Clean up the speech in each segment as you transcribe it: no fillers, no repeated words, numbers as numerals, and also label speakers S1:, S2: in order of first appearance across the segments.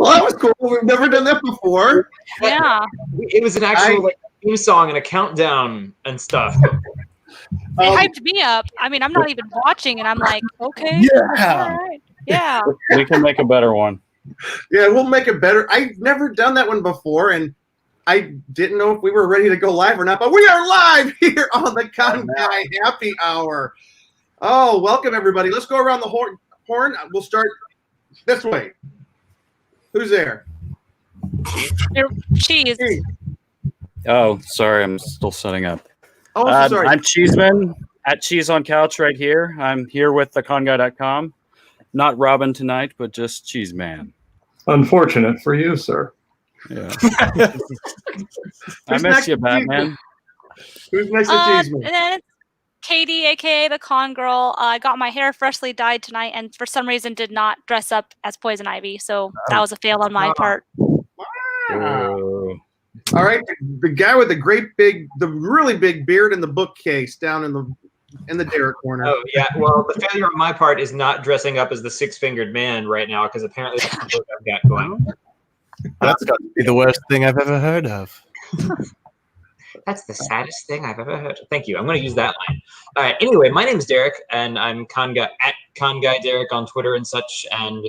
S1: Well, that was cool. We've never done that before.
S2: Yeah.
S3: It was an actual theme song and a countdown and stuff.
S2: It hyped me up. I mean, I'm not even watching, and I'm like, okay.
S1: Yeah.
S2: All right. Yeah.
S4: We can make a better one.
S1: Yeah, we'll make it better. I've never done that one before, and I didn't know if we were ready to go live or not, but we are live here on the Con Guy Happy Hour. Oh, welcome, everybody. Let's go around the horn. We'll start this way. Who's there?
S2: Cheese.
S4: Oh, sorry. I'm still setting up.
S1: Oh, so sorry.
S4: I'm Cheeseman at Cheese on Couch right here. I'm here with theconguy.com. Not Robin tonight, but just Cheeseman.
S5: Unfortunate for you, sir.
S4: Yeah. I miss you, Batman.
S1: Who's next to Cheeseman?
S2: And then it's Katie, aka the Con Girl. I got my hair freshly dyed tonight, and for some reason did not dress up as Poison Ivy, so that was a fail on my part.
S1: Wow. All right, the guy with the really big beard in the bookcase down in the Derek corner.
S3: Oh yeah, well the failure on my part is not dressing up as the six-fingered man right now because apparently that's the look I've got going.
S6: That's got to be the worst thing I've ever heard of.
S3: That's the saddest thing I've ever heard. Thank you. I'm going to use that line. All right. Anyway, my name's Derek, and I'm at Conguy Derek on Twitter and such, and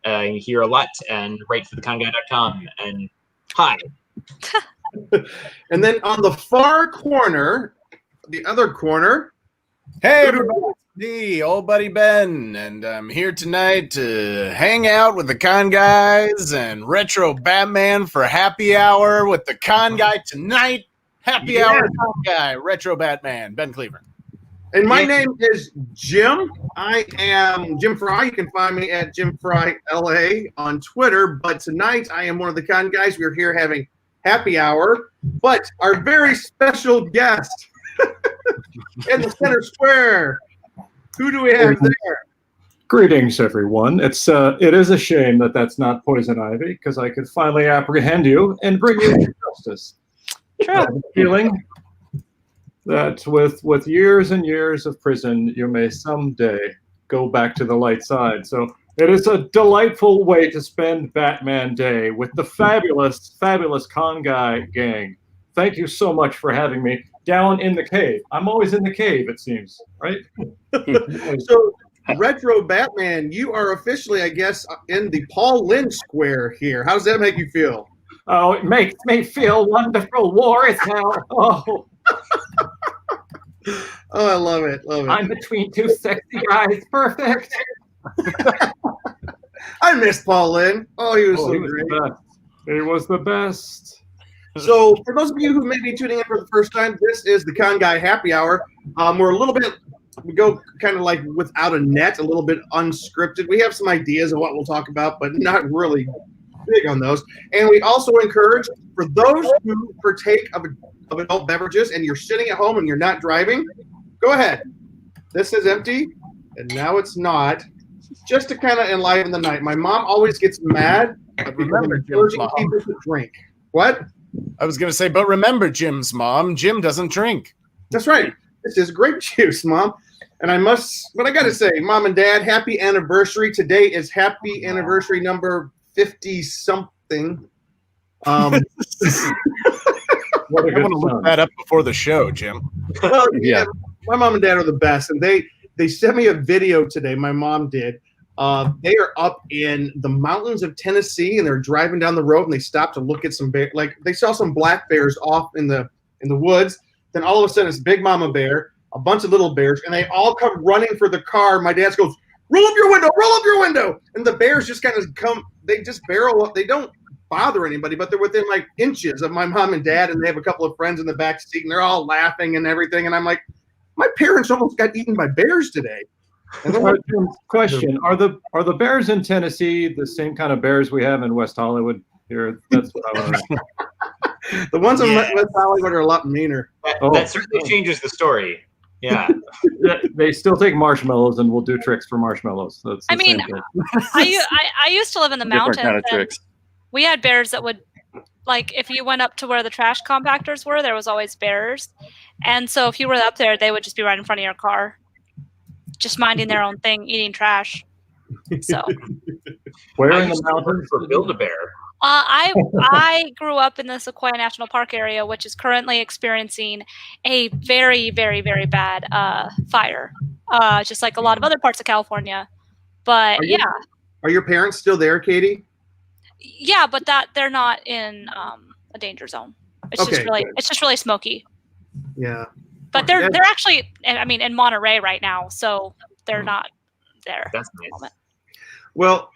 S3: I hear a lot and write for theconguy.com. And hi.
S1: And then on the far corner, the other corner.
S6: Hey, everybody. It's me, old buddy Ben, and I'm here tonight to hang out with the Con Guys and Retro Batman for Happy Hour with the Con Guy tonight. Happy Hour Con Guy, Retro Batman, Ben Cleveland.
S1: And my name is Jim. I am Jim Fry. You can find me at Jim Fry LA on Twitter. But tonight I am one of the Con Guys. We're here having Happy Hour. But our very special guest in the center square. Who do we have there?
S5: Greetings, everyone. It is a shame that that's not Poison Ivy, because I could finally apprehend you and bring you to justice.
S2: True.
S5: I have a feeling that with years and years of prison, you may someday go back to the light side. So it is a delightful way to spend Batman Day with the fabulous, fabulous Con Guy gang. Thank you so much for having me down in the cave. I'm always in the cave, it seems, right?
S1: So, Retro Batman, you are officially, I guess, in the Paul Lynch Square here. How does that make you feel?
S5: Oh, it makes me feel wonderful. War is hell. Oh,
S1: Oh, I love it. Love it.
S5: I'm between two sexy guys. Perfect.
S1: I miss Paul Lynn. Oh, he was so
S5: He was
S1: great.
S5: the best. He was the best.
S1: So, for those of you who may be tuning in for the first time, this is the Con Guy Happy Hour. We're a little bit, we go kind of like without a net, a little bit unscripted. We have some ideas of what we'll talk about, but not really big on those. And we also encourage, for those who partake of adult beverages and you're sitting at home and you're not driving, go ahead. This is empty, and now it's not. Just to kind of enliven the night. My mom always gets mad because I'm encouraging people to drink. What?
S6: I was going to say, but remember Jim's mom. Jim doesn't drink.
S1: That's right. This is grape juice, Mom. And I got to say, Mom and Dad, happy anniversary. Today is happy anniversary number 50-something.
S6: I want to look that up before the show, Jim.
S1: Well, yeah. My mom and dad are the best. And they sent me a video today, my mom did. They are up in the mountains of Tennessee, and they're driving down the road, and they stopped to look at some bear. Like, they saw some black bears off in the woods. Then all of a sudden, it's Big Mama Bear, a bunch of little bears, and they all come running for the car. My dad goes, roll up your window. And the bears just kind of come, they just barrel up. They don't bother anybody, but they're within like inches of my mom and dad, and they have a couple of friends in the back seat, and they're all laughing and everything. And I'm like, my parents almost got eaten by bears today.
S5: And then question: Are the bears in Tennessee the same kind of bears we have in West Hollywood here? That's what I want to know.
S1: The ones in West Hollywood are a lot meaner.
S3: That certainly changes the story. Yeah.
S5: They still take marshmallows and will do tricks for marshmallows. That's
S2: I mean, I used to live in the mountains.
S4: Different kind of tricks.
S2: We had bears that would, like, if you went up to where the trash compactors were, there was always bears. And so if you were up there, they would just be right in front of your car, just minding their own thing, eating trash. So
S5: Where
S3: I
S5: in the
S3: used to work
S5: mountains?
S3: for Build-A-Bear.
S2: I grew up in the Sequoia National Park area, which is currently experiencing a very, very, very bad fire, just like a lot of other parts of California. But
S1: Are your parents still there, Katie?
S2: yeah, but they're not in a danger zone. It's just really smoky.
S1: Yeah.
S2: But they're actually, I mean, in Monterey right now, so they're not there.
S3: That's nice.
S1: Well,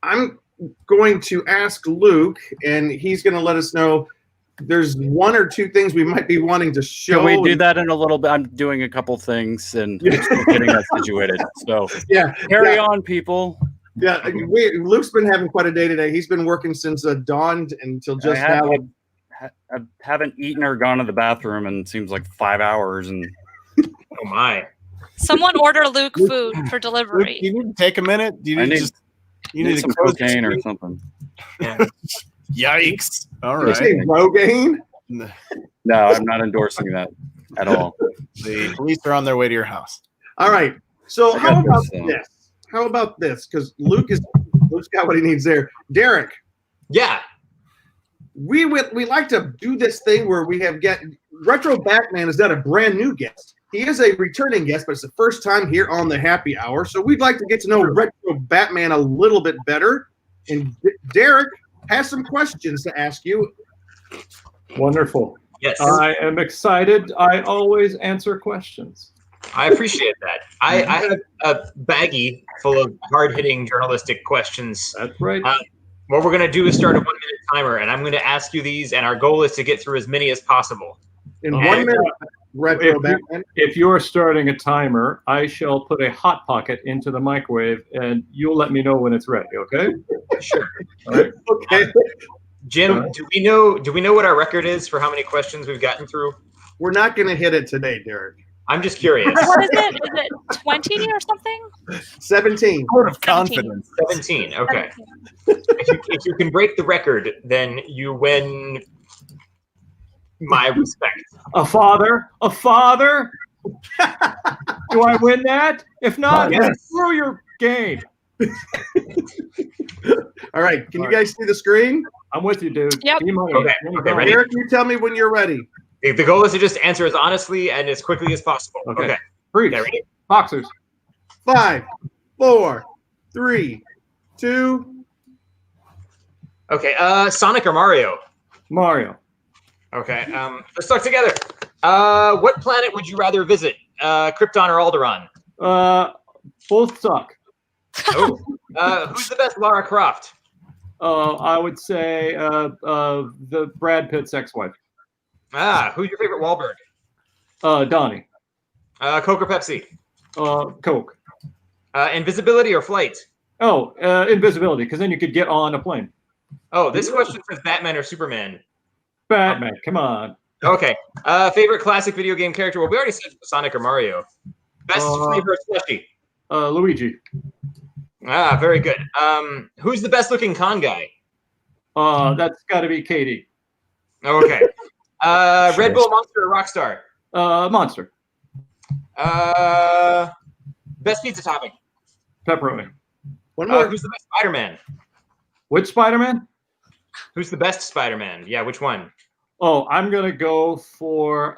S1: I'm going to ask Luke, and he's going to let us know. There's one or two things we might be wanting to show.
S4: Can we do that in a little bit? I'm doing a couple things and getting us situated. So carry on, people.
S1: Yeah, Luke's been having quite a day today. He's been working since dawn until just now.
S4: I haven't eaten or gone to the bathroom in seems like 5 hours. And
S3: oh my!
S2: Someone order Luke food for delivery.
S6: Luke, you need to take a minute. You need
S4: some cocaine or something.
S6: Yeah. Yikes! All right.
S1: Did you say Rogaine?
S4: No, I'm not endorsing that at all.
S6: The police are on their way to your house.
S1: All right. So how about this? How about this? Because Luke's got what he needs there. Derek.
S3: Yeah.
S1: We like to do this thing where we have Retro Batman is not a brand new guest. He is a returning guest, but it's the first time here on the Happy Hour. So we'd like to get to know Retro Batman a little bit better. And Derek has some questions to ask you.
S5: Wonderful.
S3: Yes.
S5: I am excited. I always answer questions.
S3: I appreciate that. I have a baggie full of hard-hitting journalistic questions.
S5: That's right.
S3: What we're going to do is start a 1-minute timer, and I'm going to ask you these, and our goal is to get through as many as possible.
S1: In 1 minute, Retro Batman.
S5: If you're starting a timer, I shall put a hot pocket into the microwave, and you'll let me know when it's ready. Okay?
S3: Sure.
S5: All right.
S1: Okay.
S3: Jim, do we know what our record is for how many questions we've gotten through?
S1: We're not going to hit it today, Derek.
S3: I'm just curious.
S2: What is it? Is it 20 or something?
S1: 17.
S6: Sort of confidence.
S3: 17. Okay. If you can break the record, then you win my respect.
S5: A father. Do I win that? If not,
S1: Yes.
S5: throw your game.
S1: All right. Can you guys see the screen?
S5: I'm with you, dude.
S2: Yep.
S3: Okay, ready?
S1: Derek, you tell me when you're ready.
S3: The goal is to just answer as honestly and as quickly as possible. Okay.
S5: Briefs.
S3: Okay, ready?
S5: Boxers.
S1: 5, 4, 3, 2.
S3: Okay. Sonic or Mario?
S5: Mario.
S3: Okay. Let's talk together. What planet would you rather visit? Krypton or Alderaan?
S5: Both suck.
S3: Oh. Who's the best Lara Croft?
S5: I would say the Brad Pitt's ex-wife.
S3: Who's your favorite Wahlberg?
S5: Donnie.
S3: Coke or Pepsi?
S5: Coke.
S3: Invisibility or flight?
S5: Oh, invisibility, because then you could get on a plane.
S3: Oh, this question says Batman or Superman.
S5: Batman, come on.
S3: Okay. Favorite classic video game character? Well, we already said Sonic or Mario. Best flavor slushie?
S5: Luigi.
S3: Very good. Who's the best looking con guy?
S5: That's got to be Katie.
S3: Okay. Red Bull, Monster, or Rockstar?
S5: Monster.
S3: Best pizza topping?
S5: Pepperoni.
S1: One more.
S3: Who's the best Spider-Man?
S5: Which Spider-Man?
S3: Who's the best Spider-Man? Yeah, which one?
S5: Oh, I'm gonna go for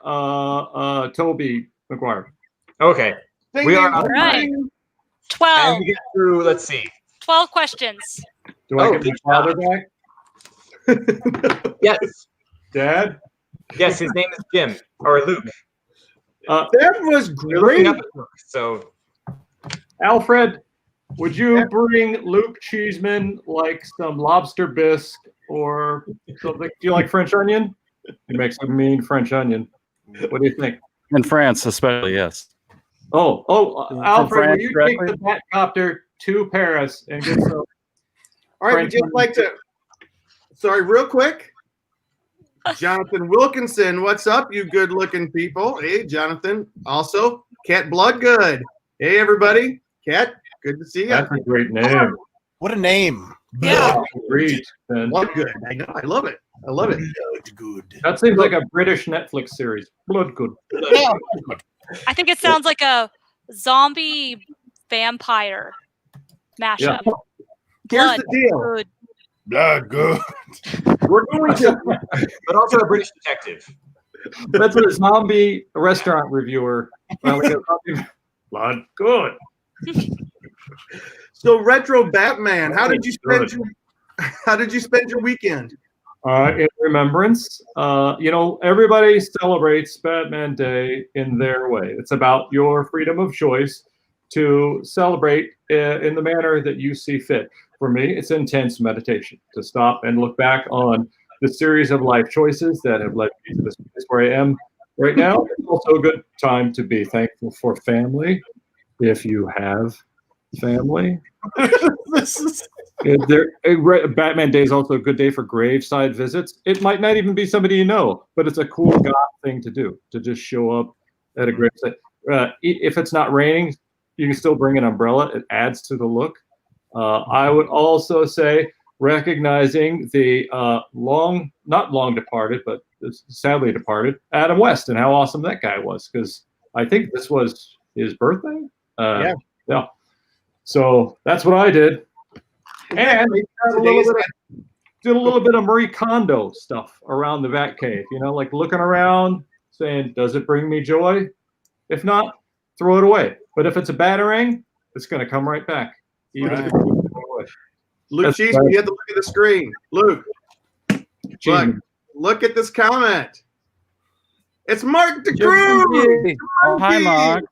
S5: Tobey Maguire.
S3: Okay. We are
S2: All right.
S3: and
S2: 12.
S3: we get through, let's see.
S2: 12 questions.
S5: Do I
S3: Oh,
S5: get
S3: good
S5: my father back?
S3: Yes.
S5: Dad?
S3: Yes, his name is Jim or Luke.
S1: That was
S3: You're looking
S1: great.
S3: up at Luke, so
S5: Alfred, would you bring Luke Cheeseman like some lobster bisque or something? Do you like French onion? He makes a mean French onion. What do you think?
S4: In France, especially, yes.
S5: Oh, Alfred, will
S4: France
S5: you
S4: directly?
S5: take the Batcopter to Paris and get some?
S1: All right,
S5: French
S1: we'd just like to. Sorry, real quick. Jonathan Wilkinson, what's up, you good-looking people? Hey, Jonathan. Also, Cat Bloodgood. Hey, everybody. Cat, good to see you.
S5: That's a great name.
S6: What a name.
S2: Yeah.
S5: Great. Ben.
S1: Bloodgood. I know. I love it. I love it.
S6: Good.
S5: That seems like a British Netflix series. Bloodgood.
S2: I think it sounds like a zombie vampire. mashup.
S1: Here's
S2: Blood,
S1: the deal.
S2: good.
S6: Blood good.
S1: We're going to
S3: But also a British detective.
S5: That's what a zombie restaurant reviewer. Blood good.
S1: So Retro Batman, how did you spend your weekend?
S5: In remembrance, everybody celebrates Batman Day in their way. It's about your freedom of choice to celebrate in the manner that you see fit. For me, it's intense meditation to stop and look back on the series of life choices that have led me to this place where I am right now. It's also a good time to be thankful for family, if you have family. Batman Day is also a good day for graveside visits. It might not even be somebody you know, but it's a cool goth thing to do, to just show up at a gravesite. If it's not raining, you can still bring an umbrella. It adds to the look. I would also say recognizing the not long departed, but sadly departed, Adam West, and how awesome that guy was, because I think this was his birthday. Yeah. So that's what I did. And did a little bit of Marie Kondo stuff around the Batcave, like looking around, saying, does it bring me joy? If not, throw it away. But if it's a batarang, it's going to come right back. Even if it's away.
S1: Luke Cheese, you have to look at the screen. Luke, look at this comment. It's Mark DeCruz.
S4: Oh, hi, Mark.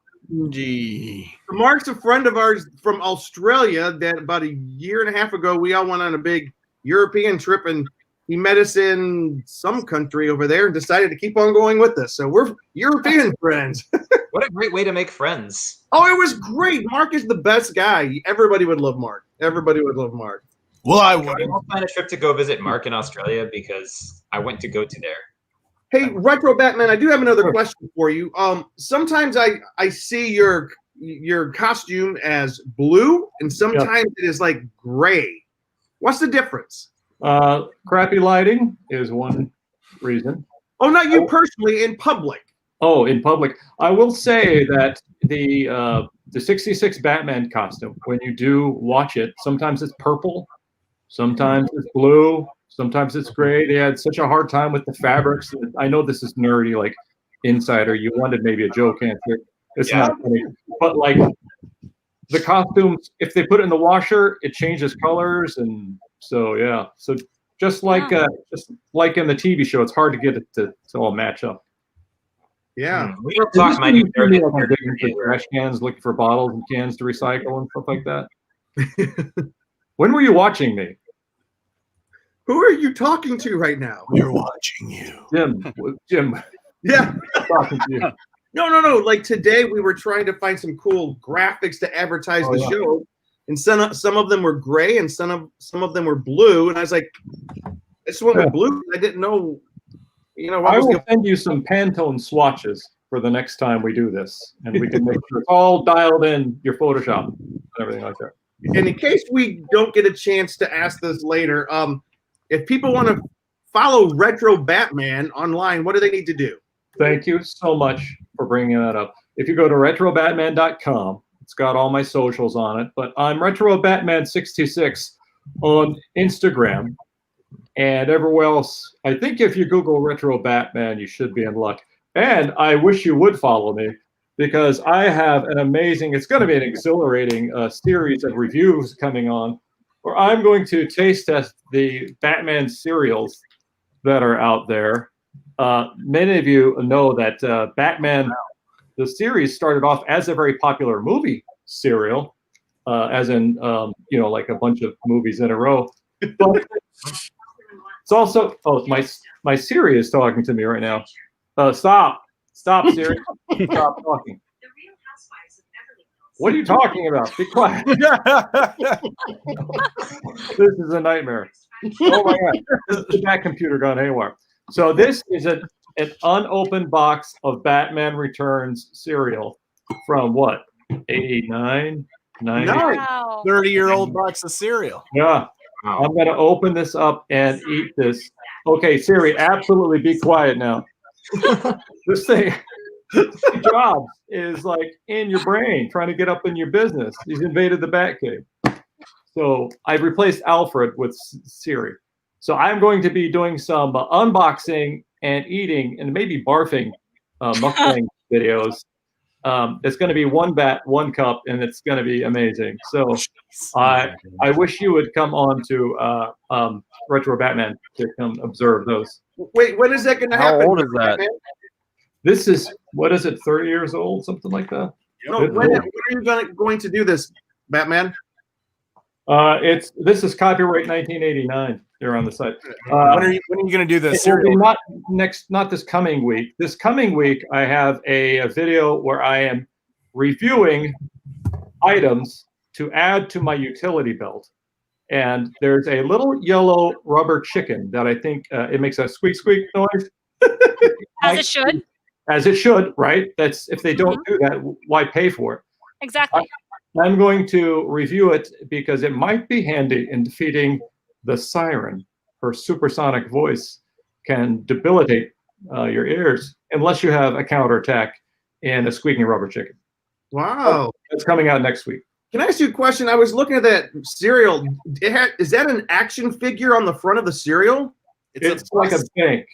S6: Gee.
S1: Mark's a friend of ours from Australia that about a year and a half ago, we all went on a big European trip, and he met us in some country over there and decided to keep on going with us. So we're European friends.
S3: What a great way to make friends.
S1: Oh, it was great. Mark is the best guy. Everybody would love Mark. Everybody would love Mark.
S6: Well, I
S3: I'll plan a trip to go visit Mark in Australia because I went to go to there.
S1: Hey, Retro Batman, I do have another question for you. Sometimes I see your costume as blue, and sometimes it is like gray. What's the difference?
S5: Crappy lighting is one reason.
S1: Oh, not you personally, in public.
S5: Oh, in public. I will say that the 66 Batman costume, when you do watch it, sometimes it's purple, sometimes it's blue, sometimes it's gray. They had such a hard time with the fabrics. I know this is nerdy, like insider. You wanted maybe a joke answer. It's not funny. But like the costumes, if they put it in the washer, it changes colors. And so, yeah. So just like in the TV show, it's hard to get it to all match up.
S1: Yeah.
S3: We don't talk my digging
S5: for trash cans, looking for bottles and cans to recycle and stuff like that. When were you watching me?
S1: Who are you talking to right now?
S6: We're watching you.
S5: Jim.
S1: Yeah.
S5: Talking to you.
S1: No. Like today, we were trying to find some cool graphics to advertise the show, and some of them were gray, and some of them were blue. And I was like, "This one was blue." I didn't know.
S5: I will send you some Pantone swatches for the next time we do this, and we can make sure it's all dialed in your Photoshop and everything like that.
S1: And in case we don't get a chance to ask this later, if people want to follow Retro Batman online, what do they need to do?
S5: Thank you so much for bringing that up. If you go to retrobatman.com, it's got all my socials on it, but I'm RetroBatman626 on Instagram and everywhere else. I think if you Google Retro Batman, you should be in luck. And I wish you would follow me because I have an amazing, it's going to be an exhilarating series of reviews coming on where I'm going to taste test the Batman cereals that are out there. Many of you know that Batman, the series started off as a very popular movie serial, as in, like a bunch of movies in a row. But it's also, my Siri is talking to me right now. Stop, Siri. Stop talking. What are you talking about? Be quiet. This is a nightmare. Oh my God. This is that computer gone haywire. So this is an unopened box of Batman Returns cereal from what? 89? 90?
S2: Wow.
S6: 30-year-old box of cereal.
S5: Yeah.
S3: Wow.
S5: I'm going to open this up and eat this. Okay, Siri, absolutely be quiet now. This thing, Steve Jobs is like in your brain, trying to get up in your business. He's invaded the Batcave. So I've replaced Alfred with Siri. So I'm going to be doing some unboxing and eating and maybe barfing mukbang videos. It's going to be one bat, one cup, and it's going to be amazing. So I wish you would come on to Retro Batman to come observe those.
S1: Wait, when is that going to happen?
S4: How old is that?
S1: Batman?
S5: This is, what is it, 30 years old, something like that?
S1: No, when are you going to do this, Batman?
S5: This is copyright 1989 there on the site.
S6: When are you going to do this?
S5: It will be not this coming week. This coming week, I have a video where I am reviewing items to add to my utility belt. And there's a little yellow rubber chicken that I think it makes a squeak squeak noise.
S2: As it should.
S5: As it should, right? That's if they don't do that, why pay for it?
S2: Exactly.
S5: I'm going to review it because it might be handy in defeating the siren. Her supersonic voice can debilitate your ears unless you have a counterattack and a squeaking rubber chicken.
S1: Wow.
S5: It's coming out next week.
S1: Can I ask you a question? I was looking at that cereal. Is that an action figure on the front of the cereal?
S5: It's like a bank.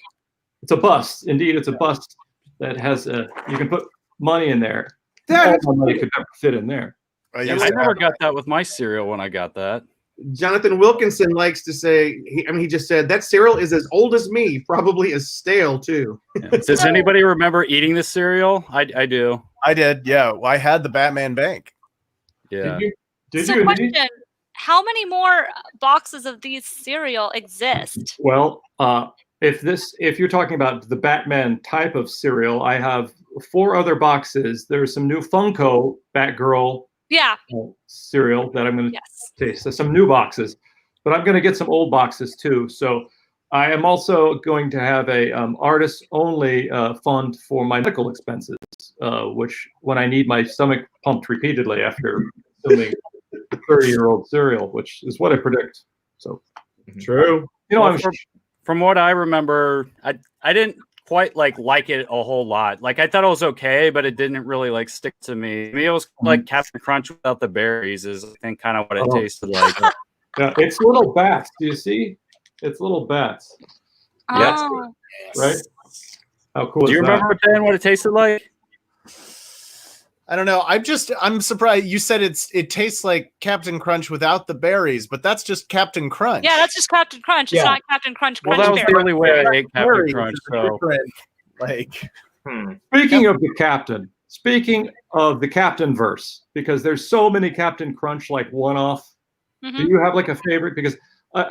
S5: It's a bust. Indeed, it's a bust that has you can put money in there. All my money could never fit in there.
S4: I never got that with my cereal when I got that.
S1: Jonathan Wilkinson likes to say, he just said, that cereal is as old as me, probably as stale too.
S4: Yeah. Does anybody remember eating this cereal? I do.
S6: I did, yeah. Well, I had the Batman bank.
S4: Yeah.
S5: Did you?
S2: Question, how many more boxes of these cereal exist?
S5: Well, if you're talking about the Batman type of cereal, I have 4 other boxes. There's some new Funko Batgirl cereal that I'm going to taste. So some new boxes, but I'm going to get some old boxes too. So I am also going to have a artist-only fund for my medical expenses, which when I need my stomach pumped repeatedly after consuming 30-year-old cereal, which is what I predict. So
S1: true.
S5: You know,
S4: well, from what I remember, I didn't quite like it a whole lot. Like I thought it was okay, but it didn't really stick to me. Maybe it was like Captain Crunch without the berries is I think kind of what it tasted like.
S5: Yeah, it's little bats. Do you see? It's little bats.
S2: Yes.
S5: Right? How cool
S4: Do you remember, Ben, what it tasted like?
S6: I don't know. I'm surprised you said it tastes like Captain Crunch without the berries, but that's just Captain Crunch.
S2: Yeah, that's just Captain Crunch. It's not Captain Crunch.
S4: Well, that was the only way I ate Captain Crunch. So.
S5: Speaking of the Captain verse, because there's so many Captain Crunch one-off. Do you have a favorite? Because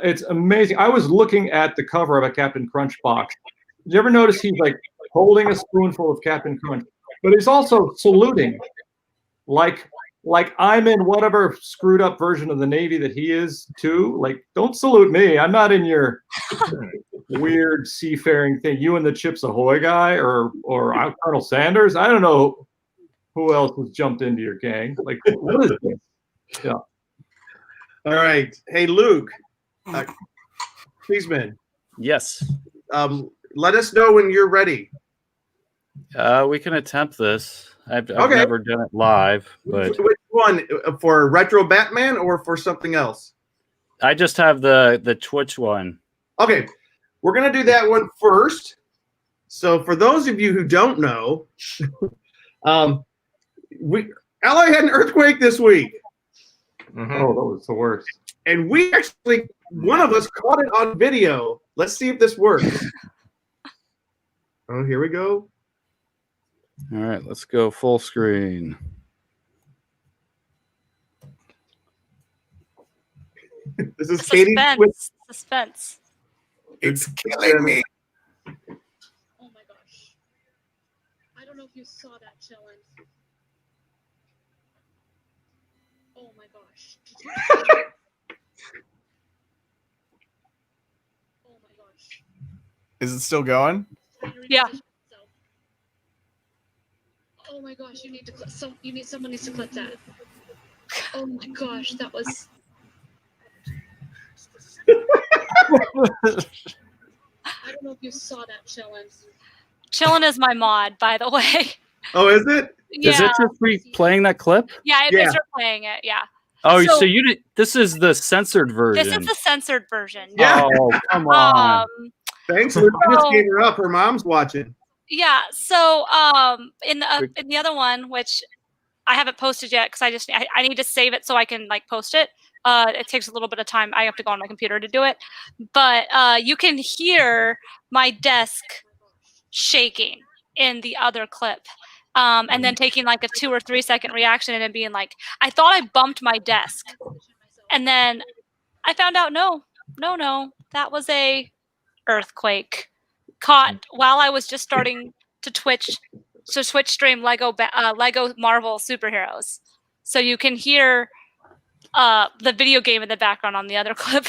S5: it's amazing. I was looking at the cover of a Captain Crunch box. Did you ever notice he's holding a spoonful of Captain Crunch? But he's also saluting, like I'm in whatever screwed up version of the Navy that he is too. Don't salute me. I'm not in your weird seafaring thing. You and the Chips Ahoy guy, or Colonel Sanders. I don't know who else has jumped into your gang. What is this? Yeah.
S1: All right. Hey, Luke. Please, man.
S4: Yes.
S1: Let us know when you're ready.
S4: We can attempt this. I've never done it live, but
S1: which one, for Retro Batman or for something else?
S4: I just have the Twitch one.
S1: Okay, we're gonna do that one first. So for those of you who don't know, Alloy had an earthquake this week.
S5: Oh, that was the worst.
S1: And we actually, one of us caught it on video. Let's see if this works. Oh, here we go.
S4: All right, let's go full screen.
S1: This is Katie.
S2: Suspense.
S6: It's killing me.
S7: Oh my gosh. I don't know if you saw that challenge. Oh my gosh. Oh my gosh.
S6: Is it still going?
S2: Yeah.
S7: Oh my gosh, you need to clip someone needs to clip that. Oh my gosh, that was I don't know if you saw that, challenge.
S2: Chillin' is my mod, by the way.
S1: Oh, is it?
S2: Yeah.
S4: Is it just playing that clip?
S2: Yeah, it's her playing it. Yeah.
S4: Oh,
S2: So-
S4: so you did. This is the censored version.
S2: This is the censored version.
S1: Yeah.
S4: Oh, come on.
S1: Thanks. We just
S2: So-
S1: gave her up. Her mom's watching.
S2: Yeah. So in the other one, which I haven't posted yet because I need to save it so I can like post it. It takes a little bit of time. I have to go on my computer to do it. But you can hear my desk shaking in the other clip. And then taking like a 2 or 3 second reaction and then being like, I thought I bumped my desk. And then I found out, no, that was a earthquake caught while I was just starting to Twitch stream Lego Marvel superheroes. So you can hear the video game in the background on the other clip.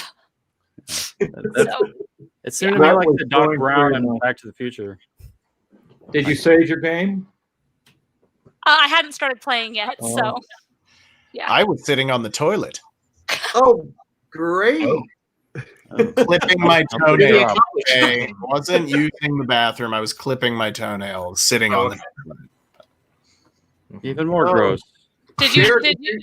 S4: It seemed to me
S5: That
S4: like
S5: was
S4: the Doc
S5: going
S4: Brown
S5: through
S4: in
S5: my-
S4: Back to the Future.
S5: Did you save your game?
S2: I hadn't started playing yet, so yeah.
S6: I was sitting on the toilet,
S1: Oh, great.
S6: clipping my
S3: Pretty
S6: toenail.
S3: accomplished.
S6: Okay, wasn't using the bathroom. I was clipping my toenails, sitting on the toilet.
S4: Even more
S1: Oh.
S4: gross.
S2: Did you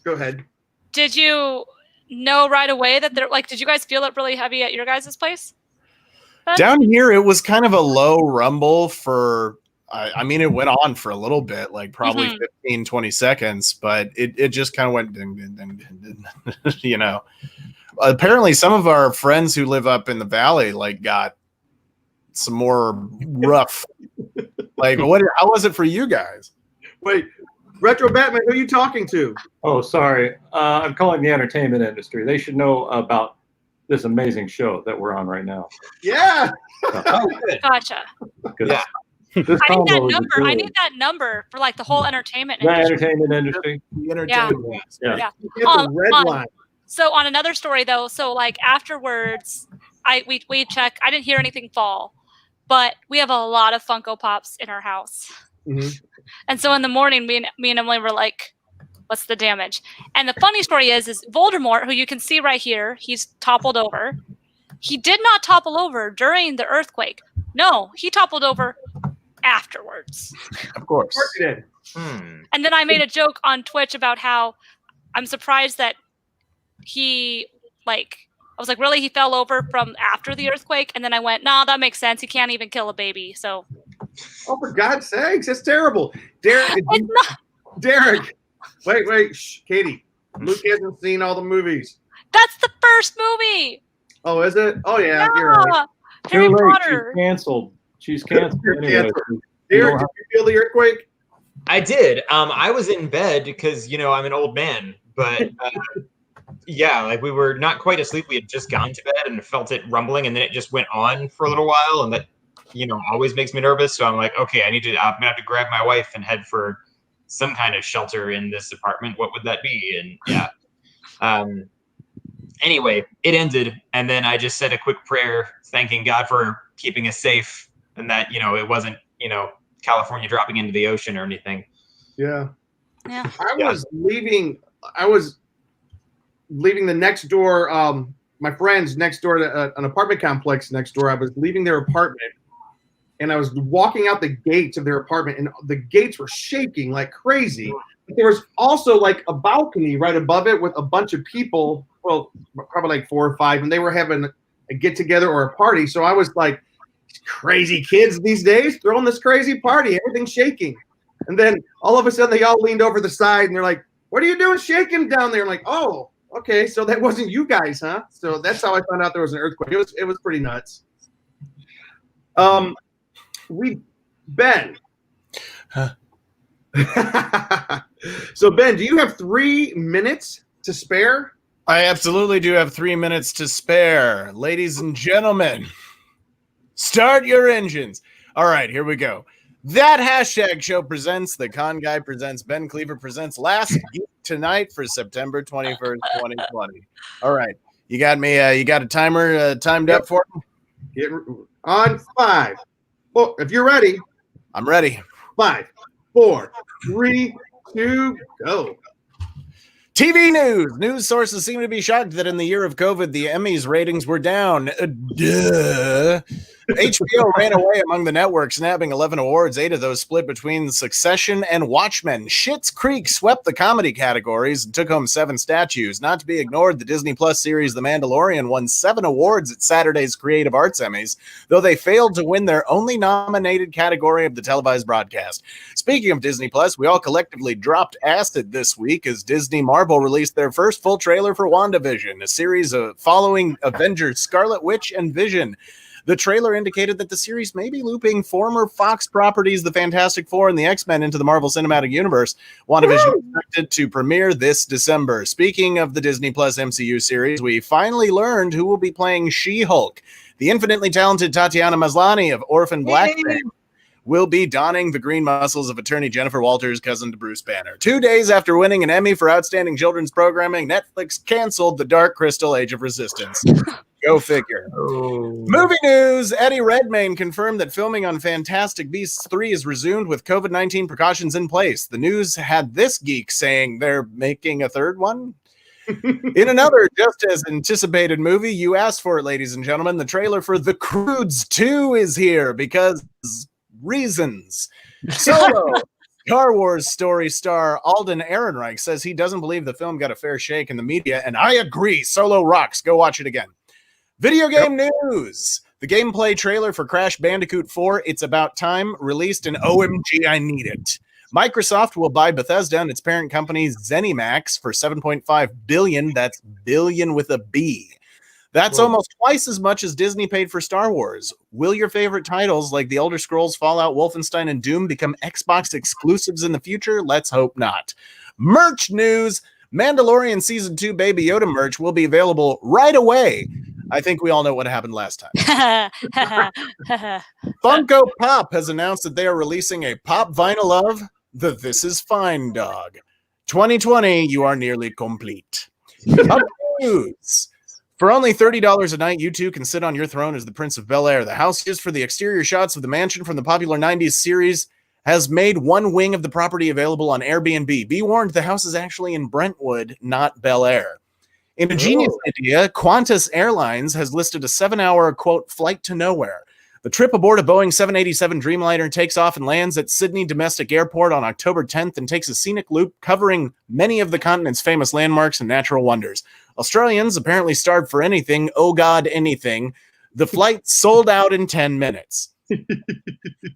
S1: Go ahead.
S2: did you know right away that they're like? Did you guys feel it really heavy at your guys' place?
S6: Down here, it was kind of a low rumble for. I mean, it went on for a little bit, like probably 15, 20 seconds, but it just kind of went ding, ding, ding, ding, ding, you know. Apparently, some of our friends who live up in the valley like got some more rough. Like, how was it for you guys?
S1: Wait, Retro Batman, who are you talking to?
S5: Oh, sorry. I'm calling the entertainment industry. They should know about this amazing show that we're on right now.
S1: Yeah.
S3: Oh, good.
S2: Gotcha.
S5: 'Cause
S3: Yeah.
S5: This
S2: I need that
S5: combo is
S2: number. I
S5: good.
S2: need that number for like the whole entertainment
S5: The
S2: industry.
S5: entertainment industry.
S6: The entertainment.
S5: Yeah.
S2: Yeah.
S1: You get the red
S2: on-
S1: line.
S2: So on another story though, so like afterwards, we check. I didn't hear anything fall, but we have a lot of Funko Pops in our house,
S1: Mhm.
S2: and so in the morning, me and Emily were like, "What's the damage?" And the funny story is Voldemort, who you can see right here, he's toppled over. He did not topple over during the earthquake. No, he toppled over afterwards.
S6: Of course.
S1: Of course you did.
S2: And then I made a joke on Twitch about how I'm surprised that I was like, really? He fell over from after the earthquake? And then I went, nah, that makes sense. He can't even kill a baby. So
S1: Oh, for God's sakes, that's terrible. Derek,
S2: it's not.
S1: Derek. Wait, shh, Katie. Luke hasn't seen all the movies.
S2: That's the first movie.
S1: Oh, is it? Oh, yeah, you're right.
S2: Harry
S5: Too late.
S2: Potter.
S5: She's canceled. She's canceled.
S1: You're
S5: Anyway,
S1: canceled. Derek, did you feel the earthquake?
S3: I did. I was in bed because I'm an old man, but yeah, like we were not quite asleep. We had just gone to bed and felt it rumbling, and then it just went on for a little while, and that always makes me nervous. So I'm like, okay, I'm gonna have to grab my wife and head for some kind of shelter in this apartment. What would that be? And yeah. Anyway, it ended, and then I just said a quick prayer, thanking God for keeping us safe, and that it wasn't California dropping into the ocean or anything.
S1: Yeah.
S2: Yeah.
S1: I was leaving the next door, my friends next door to an apartment complex next door. I was leaving their apartment and I was walking out the gates of their apartment and the gates were shaking like crazy. But there was also like a balcony right above it with a bunch of people, well, probably like 4 or 5, and they were having a get together or a party. So I was like, crazy kids these days throwing this crazy party, everything's shaking. And then all of a sudden they all leaned over the side and they're like, what are you doing shaking down there? I'm like, oh, okay, so that wasn't you guys, huh? So that's how I found out there was an earthquake. It was pretty nuts. Ben.
S6: Huh.
S1: So Ben, do you have 3 minutes to spare?
S6: I absolutely do have 3 minutes to spare. Ladies and gentlemen, start your engines. All right, here we go. That hashtag show presents the Con Guy presents Ben Cleaver presents Last Geek Tonight for September 21st, 2020. All right, you got me. You got a timer timed up for me?
S1: Get on 5. Well, if you're ready,
S6: I'm ready.
S1: 5, 4, 3, 2, go.
S6: TV news. News sources seem to be shocked that in the year of COVID, the Emmys ratings were down. Duh. HBO ran away among the networks, nabbing 11 awards, 8 of those split between Succession and Watchmen. Schitt's Creek swept the comedy categories and took home 7 statues. Not to be ignored, the Disney Plus series The Mandalorian won 7 awards at Saturday's Creative Arts Emmys, though they failed to win their only nominated category of the televised broadcast. Speaking of Disney Plus, we all collectively dropped acid this week as Disney Marvel released their first full trailer for WandaVision, a series of following Avengers Scarlet Witch and Vision. The trailer indicated that the series may be looping former Fox properties, the Fantastic Four and the X-Men, into the Marvel Cinematic Universe. WandaVision is expected to premiere this December. Speaking of the Disney Plus MCU series, we finally learned who will be playing She-Hulk. The infinitely talented Tatiana Maslany of Orphan Black fame will be donning the green muscles of attorney Jennifer Walters' cousin to Bruce Banner. 2 days after winning an Emmy for outstanding children's programming, Netflix canceled The Dark Crystal: Age of Resistance. Go figure. Movie news. Eddie Redmayne confirmed that filming on Fantastic Beasts 3 is resumed with COVID-19 precautions in place. The news had this geek saying they're making a third one. In another just as anticipated movie, you asked for it, ladies and gentlemen, the trailer for The Croods 2 is here because reasons. Solo. Star Wars story star Alden Ehrenreich says he doesn't believe the film got a fair shake in the media, and I agree. Solo rocks. Go watch it again. Video game news. The gameplay trailer for Crash Bandicoot 4, It's About Time, released, and OMG, I need it. Microsoft will buy Bethesda and its parent company ZeniMax for $7.5 billion. That's billion with a B. That's almost twice as much as Disney paid for Star Wars. Will your favorite titles like The Elder Scrolls, Fallout, Wolfenstein, and Doom become Xbox exclusives in the future? Let's hope not. Merch news. Mandalorian Season 2 Baby Yoda merch will be available right away. I think we all know what happened last time. Funko Pop has announced that they are releasing a pop vinyl of the This Is Fine dog. 2020, you are nearly complete. Up news. For only $30 a night, you too can sit on your throne as the Prince of Bel-Air. The house used for the exterior shots of the mansion from the popular 90s series has made one wing of the property available on Airbnb. Be warned, the house is actually in Brentwood, not Bel-Air. In a genius idea, Qantas Airlines has listed a 7-hour, quote, flight to nowhere. The trip aboard a Boeing 787 Dreamliner takes off and lands at Sydney Domestic Airport on October 10th and takes a scenic loop covering many of the continent's famous landmarks and natural wonders. Australians apparently starved for anything, oh God, anything. The flight sold out in 10 minutes.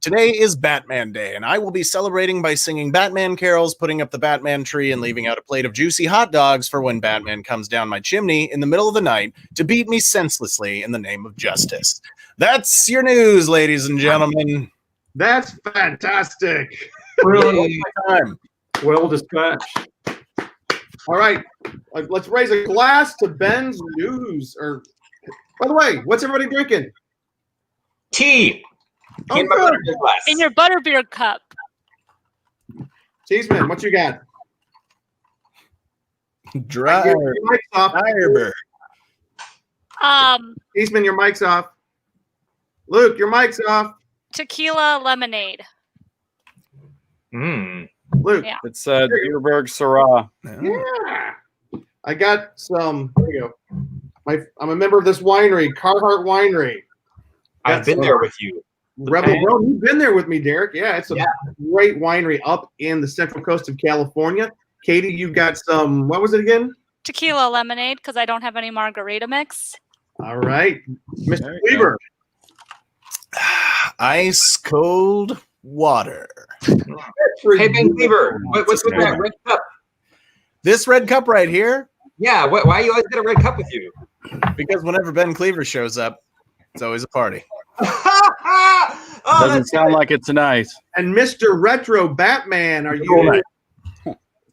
S6: Today is Batman Day, and I will be celebrating by singing Batman carols, putting up the Batman tree, and leaving out a plate of juicy hot dogs for when Batman comes down my chimney in the middle of the night to beat me senselessly in the name of justice. That's your news, ladies and gentlemen.
S1: That's fantastic.
S5: Brilliant.
S6: Time.
S5: Well dispatched.
S1: All right, let's raise a glass to Ben's news. Or, by the way, what's everybody drinking?
S3: Tea.
S1: Oh,
S3: In my
S1: good.
S3: butterbeer glass.
S2: In your butterbeer cup.
S1: Cheeseman, what you got?
S6: Dry.
S1: Your mic's off.
S6: Firebird.
S1: Cheeseman, your mic's off. Luke, your mic's off.
S2: Tequila lemonade.
S1: Luke.
S2: Yeah.
S4: It's Deerberg Syrah.
S1: Yeah. I got some. There you go. I'm a member of this winery, Carhart Winery.
S3: I've been there with you.
S1: Rebel Road. You've been there with me, Derek. Yeah, it's a great winery up in the central coast of California. Katie, you got some. What was it again?
S2: Tequila lemonade, because I don't have any margarita mix.
S1: All right, Mr. Weaver.
S6: Ice cold water.
S3: Hey, Ben Cleaver, what's with that red cup?
S6: This red cup right here,
S3: Yeah, why you always got a red cup with you?
S6: because whenever Ben Cleaver shows up, it's always a party.
S4: Doesn't sound like it tonight.
S1: And Mr. Retro Batman, are you?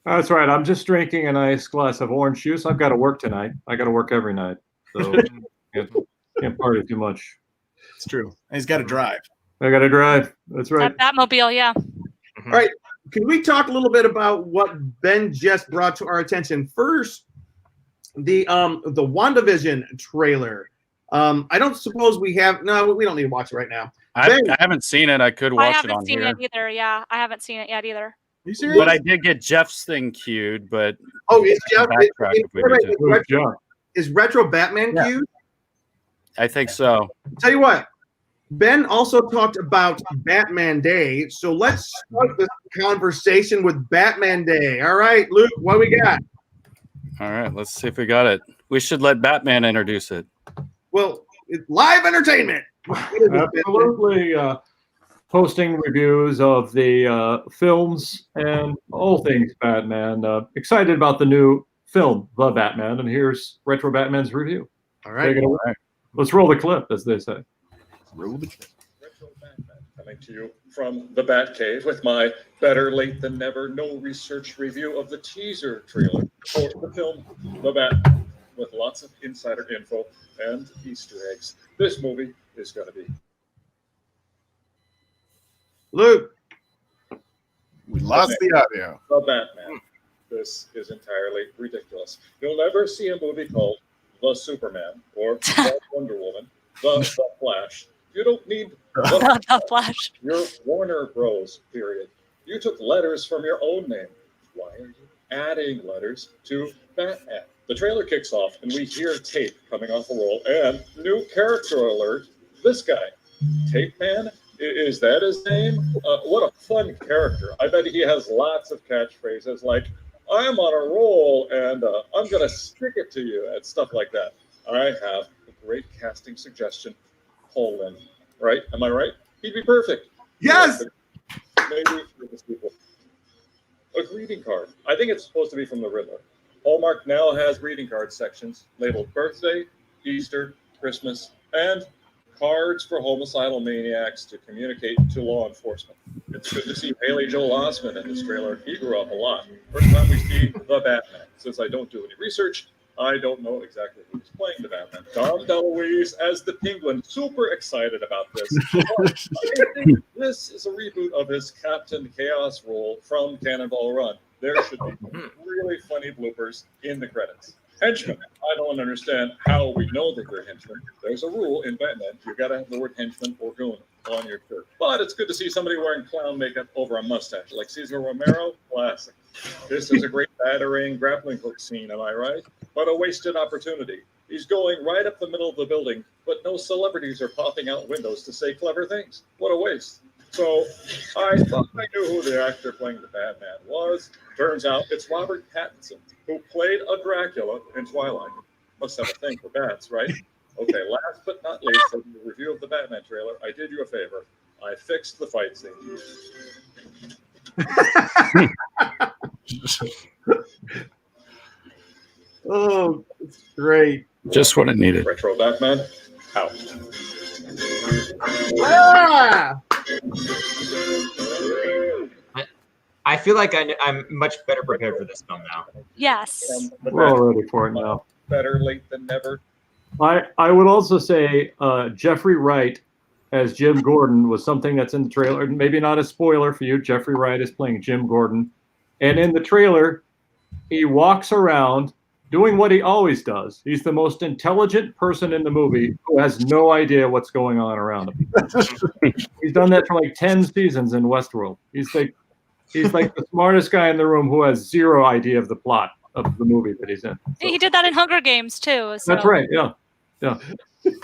S5: That's right. I'm just drinking a nice glass of orange juice. I've got to work tonight. I got to work every night. So can't party too much.
S6: It's true. And he's got to drive.
S5: I got to drive. That's right.
S2: That Batmobile, yeah.
S1: All right. Can we talk a little bit about what Ben just brought to our attention? First, the WandaVision trailer. I don't suppose we have. No, we don't need to watch it right now.
S4: I haven't seen it. I could
S2: I
S4: watch it
S2: haven't
S4: on
S2: seen
S4: here.
S2: it either. Yeah, I haven't seen it yet either.
S6: You serious?
S4: But I did get Jeff's thing queued. But
S1: Oh, is Jeff?
S4: backtrack if we need to.
S5: Good job.
S1: Is Retro Batman
S4: Yeah.
S1: queued?
S4: I think so.
S1: Tell you what. Ben also talked about Batman Day, so let's start this conversation with Batman Day. All right, Luke, what we got?
S4: All right, let's see if we got it. We should let Batman introduce it.
S1: Well, live entertainment.
S5: Absolutely. Posting reviews of the films and all things Batman. Excited about the new film, The Batman, and here's Retro Batman's review.
S1: All right.
S5: Take it away. Let's roll the clip, as they say.
S6: Roll the clip.
S8: Retro Batman coming to you from the Batcave with my better late than never, no research review of the teaser trailer for the film The Batman, with lots of insider info and Easter eggs. This movie is going to be.
S1: Luke.
S6: We lost the audio.
S8: The Batman. This is entirely ridiculous. You'll never see a movie called The Superman or The Wonder Woman, The Flash. You don't need
S2: The Flash.
S8: You're Warner Bros. Period. You took letters from your own name. Why are you adding letters to Batman? The trailer kicks off, and we hear tape coming off a roll, and new character alert. This guy, Tape Man. Is that his name? What a fun character. I bet he has lots of catchphrases like, I'm on a roll and I'm going to stick it to you and stuff like that. I have a great casting suggestion. Poland, right? Am I right? He'd be perfect.
S1: Yes.
S8: Maybe for this people. A greeting card. I think it's supposed to be from the Riddler. Hallmark now has greeting card sections labeled birthday, Easter, Christmas, and cards for homicidal maniacs to communicate to law enforcement. It's good to see Haley Joel Osment in this trailer. He grew up a lot. First time we see the Batman. Since I don't do any research, I don't know exactly who's playing the Batman. Dom DeLuise as the Penguin. Super excited about this. I think this is a reboot of his Captain Chaos role from Cannonball Run. There should be really funny bloopers in the credits. Henchmen. I don't understand how we know that they're henchmen. There's a rule in Batman. You got to have the word henchman or goon on your shirt. But it's good to see somebody wearing clown makeup over a mustache, like Cesar Romero. Classic. This is a great battering grappling hook scene, am I right? But a wasted opportunity. He's going right up the middle of the building, but no celebrities are popping out windows to say clever things. What a waste. So I thought I knew who the actor playing the Batman was. Turns out it's Robert Pattinson, who played a Dracula in Twilight. Must have a thing for bats, right? Okay, last but not least, for the review of the Batman trailer, I did you a favor. I fixed the fight scene.
S1: Oh, it's great.
S4: Just what it needed.
S8: Retro Batman, out.
S1: Ah!
S3: I feel like I'm much better prepared for this film now.
S2: Yes.
S5: We're all ready for it now.
S8: Better late than never.
S5: I would also say Jeffrey Wright as Jim Gordon was something that's in the trailer. Maybe not a spoiler for you. Jeffrey Wright is playing Jim Gordon. And in the trailer, he walks around doing what he always does. He's the most intelligent person in the movie who has no idea what's going on around him. He's done that for like 10 seasons in Westworld. He's like the smartest guy in the room who has zero idea of the plot of the movie that he's in. So.
S2: He did that in Hunger Games too. So.
S5: That's right. Yeah. Yeah.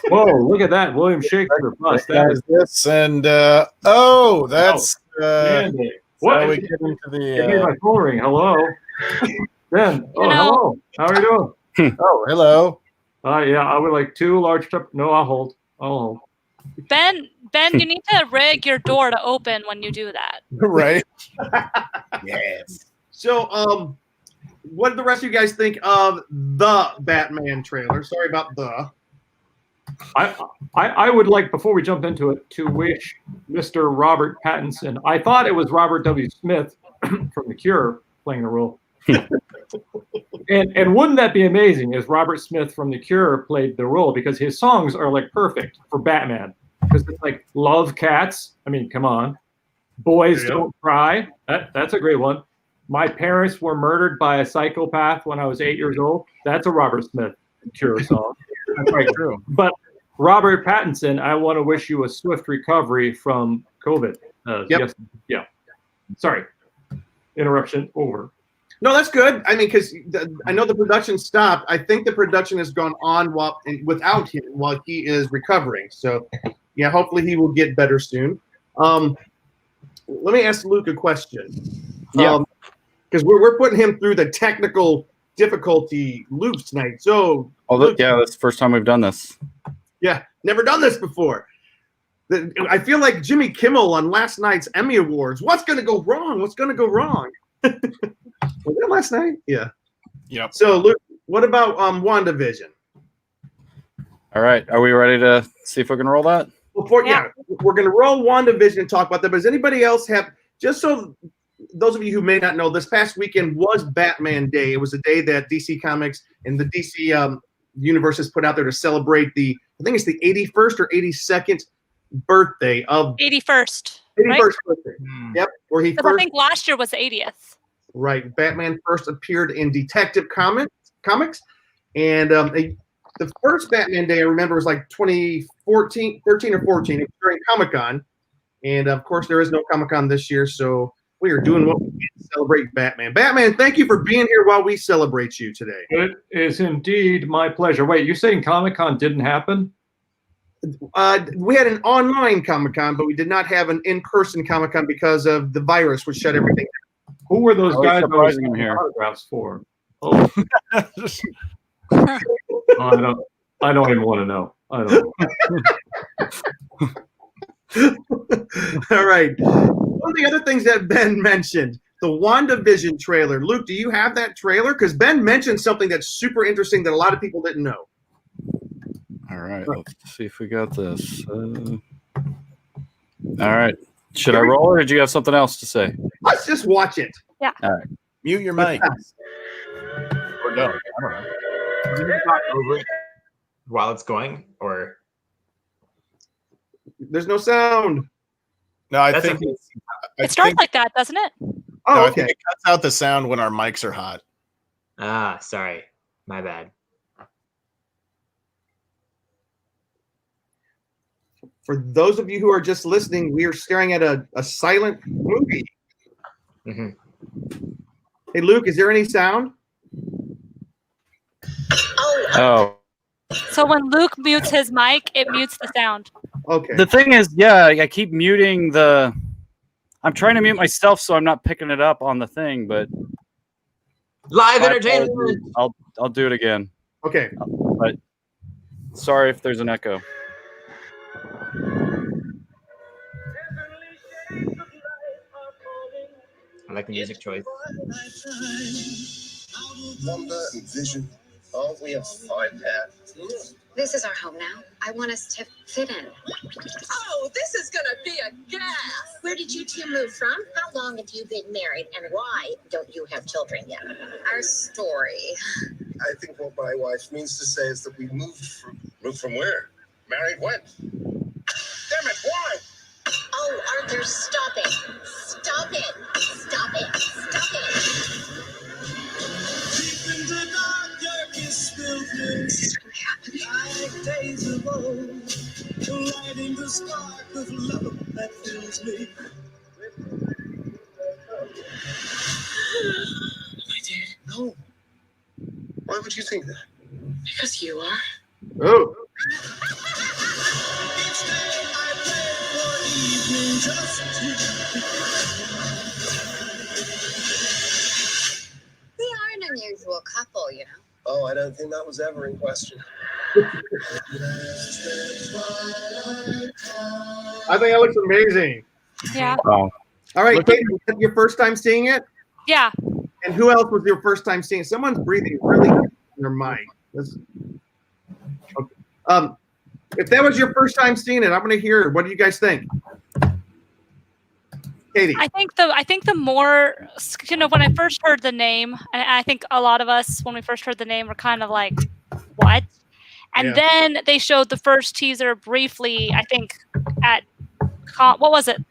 S5: Whoa! Look at that, William Shakespeare bust. That is
S6: this, and that's
S5: Mandy.
S6: what
S5: What?
S6: we get into
S5: Give me
S6: the.
S5: my phone ring. Hello, Ben. Oh, hello. How are you doing?
S6: Oh, hello.
S5: Yeah, I would like 2 large. No, I'll hold.
S2: Ben, you need to rig your door to open when you do that.
S6: Right. Yes.
S1: So, what did the rest of you guys think of the Batman trailer? Sorry about the.
S5: I would like, before we jump into it, to wish Mr. Robert Pattinson. I thought it was Robert W. Smith from The Cure playing the role. and wouldn't that be amazing if Robert Smith from The Cure played the role, because his songs are like perfect for Batman, because it's like Love Cats. I mean, come on. Boys Don't Cry. That's a great one. My Parents Were Murdered by a Psychopath When I Was 8 years old. That's a Robert Smith Cure song. That's right.
S6: True.
S5: But Robert Pattinson, I want to wish you a swift recovery from COVID. Yes. Yeah. Sorry. Interruption over.
S1: No, that's good. I mean, because I know the production stopped. I think the production has gone on without him while he is recovering. So, yeah, hopefully he will get better soon. Let me ask Luke a question.
S4: Yeah.
S1: Because we're putting him through the technical difficulty loops tonight. So, Luke,
S4: yeah, that's the first time we've done this.
S1: yeah, never done this before. I feel like Jimmy Kimmel on last night's Emmy Awards. What's going to go wrong? What's going to go wrong? Was that last night? Yeah.
S6: Yep.
S1: So, Luke, what about WandaVision?
S4: All right. Are we ready to see if we can roll that?
S1: We're going to roll WandaVision and talk about that. But does anybody else have, just so those of you who may not know, this past weekend was Batman Day. It was a day that DC Comics and the DC universe has put out there to celebrate I think it's the 81st or 82nd birthday of
S2: 81st.
S1: 81st
S2: right?
S1: birthday. Yep. Where he
S2: Because
S1: first,
S2: I think last year was the 80th.
S1: right, Batman first appeared in Detective Comics. And the first Batman Day I remember was like 2014, 13 or 14. It was during Comic-Con. And of course, there is no Comic-Con this year. So we are doing what we can to celebrate Batman. Batman, thank you for being here while we celebrate you today.
S5: It is indeed my pleasure. Wait, you saying Comic-Con didn't happen?
S1: We had an online Comic-Con, but we did not have an in-person Comic-Con because of the virus, which shut everything down.
S5: Who were those
S4: Always
S5: guys
S4: surprising
S5: signing
S4: here.
S5: autographs for? Oh. I don't even want to know. I don't.
S1: All right. One of the other things that Ben mentioned, the WandaVision trailer. Luke, do you have that trailer? Because Ben mentioned something that's super interesting that a lot of people didn't know.
S4: All right. Let's see if we got this. All right. Should I roll or did you have something else to say?
S1: Let's just watch it.
S2: Yeah.
S4: All right.
S6: Mute your mic.
S3: Or no, I don't know. Can you talk over it while it's going, or
S1: There's no sound.
S6: No, I
S3: that's
S6: think
S3: okay.
S2: It starts like that, doesn't it?
S1: Oh,
S6: I
S1: okay.
S6: think it cuts out the sound when our mics are hot.
S3: Ah, sorry, my bad.
S1: For those of you who are just listening, we are staring at a silent movie.
S3: Mm-hmm.
S1: Hey, Luke, is there any sound?
S4: Oh.
S2: So when Luke mutes his mic, it mutes the sound.
S1: Okay.
S4: The thing is, yeah, I keep muting I'm trying to mute myself so I'm not picking it up on the thing, but
S3: Live entertainment.
S4: I'll do it again.
S1: Okay.
S4: But sorry if there's an echo.
S3: I like the music choice.
S9: Wanda and Vision. Oh, we have fun, Pat.
S10: This is our home now. I want us to fit in.
S11: Oh, this is gonna be a gas.
S10: Where did you two move from? How long have you been married? And why don't you have children yet? Our story.
S9: I think what my wife means to say is that we moved from where? Married when? Damn it, why?
S10: Oh, Arthur, stop it. Stop it. Stop it. Stop it.
S11: Deep in the dark, darkest wilderness,
S10: This is really happening.
S11: like days of old, lighting the spark of love that fills me.
S10: I did.
S9: No. Why would you think that?
S10: Because you are.
S1: Oh.
S11: Each day I pray for evening just to
S10: We are an unusual couple, you know.
S9: Oh, I don't think that was ever in question.
S1: I think that looks amazing.
S2: Yeah.
S4: Oh.
S1: All right,
S4: Look-
S1: Kate, was that your first time seeing it?
S2: Yeah.
S1: And who else was your first time seeing it? Someone's breathing really in their mic. Okay. If that was your first time seeing it, I'm going to hear it. What do you guys think? Katie.
S2: I think the more, when I first heard the name, and I think a lot of us when we first heard the name were kind of like, what? And then they showed the first teaser briefly, I think at what was it?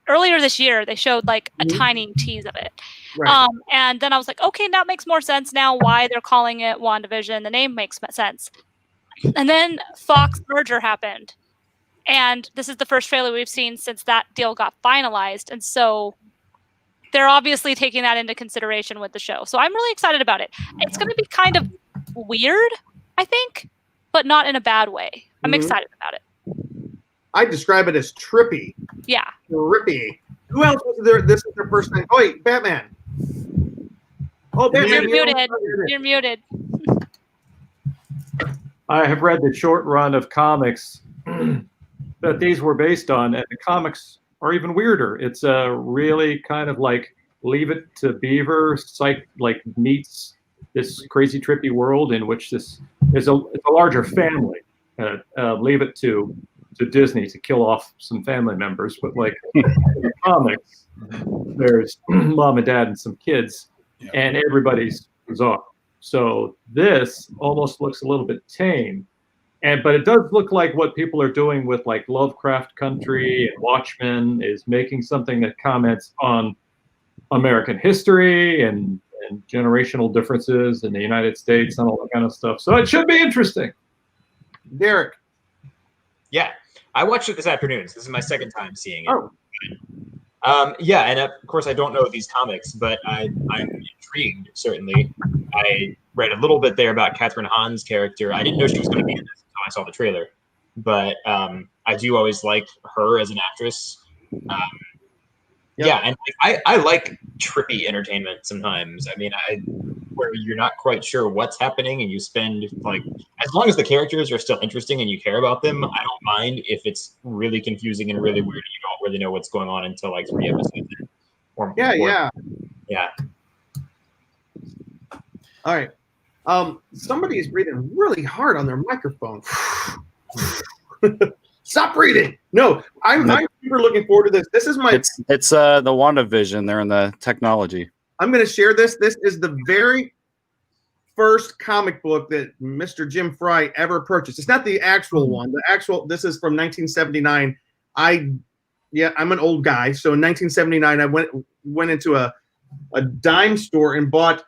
S2: Earlier this year, they showed like a tiny tease of it.
S1: Right.
S2: And then I was like, okay, that makes more sense now why they're calling it WandaVision. The name makes sense. And then Fox merger happened. And this is the first trailer we've seen since that deal got finalized. And so they're obviously taking that into consideration with the show. So I'm really excited about it. It's going to be kind of weird, I think, but not in a bad way. I'm excited about it.
S1: I describe it as trippy.
S2: Yeah.
S1: Trippy. Who else was there? This is their first thing. Oh, wait, Batman. Oh, Batman.
S2: You're muted. You're muted.
S5: I have read the short run of comics that these were based on, and the comics are even weirder. It's a really kind of like Leave It to Beaver like meets this crazy trippy world in which this is a larger family. Leave it to Disney to kill off some family members, but like in the comics, there's mom and dad and some kids, and everybody's bizarre. So this almost looks a little bit tame, but it does look like what people are doing with like Lovecraft Country and Watchmen is making something that comments on American history and generational differences in the United States and all that kind of stuff. So it should be interesting.
S1: Derek.
S3: Yeah, I watched it this afternoon. So this is my second time seeing it.
S1: Oh.
S3: Yeah, and of course I don't know these comics, but I'm intrigued, certainly. I read a little bit there about Catherine Hahn's character. I didn't know she was going to be in this until I saw the trailer. But I do always like her as an actress. Yeah, and I like trippy entertainment sometimes. I mean, where you're not quite sure what's happening, and you spend like, as long as the characters are still interesting and you care about them, I don't mind if it's really confusing and really weird. And you don't really know what's going on until like 3 episodes in.
S1: Yeah. All right. Somebody is breathing really hard on their microphone. Stop breathing. No, I'm super looking forward to this. This is my.
S4: It's the WandaVision. They're in the technology.
S1: I'm going to share this. This is the very first comic book that Mr. Jim Fry ever purchased. It's not the actual one. This is from 1979. I'm an old guy. So in 1979, I went into a dime store and bought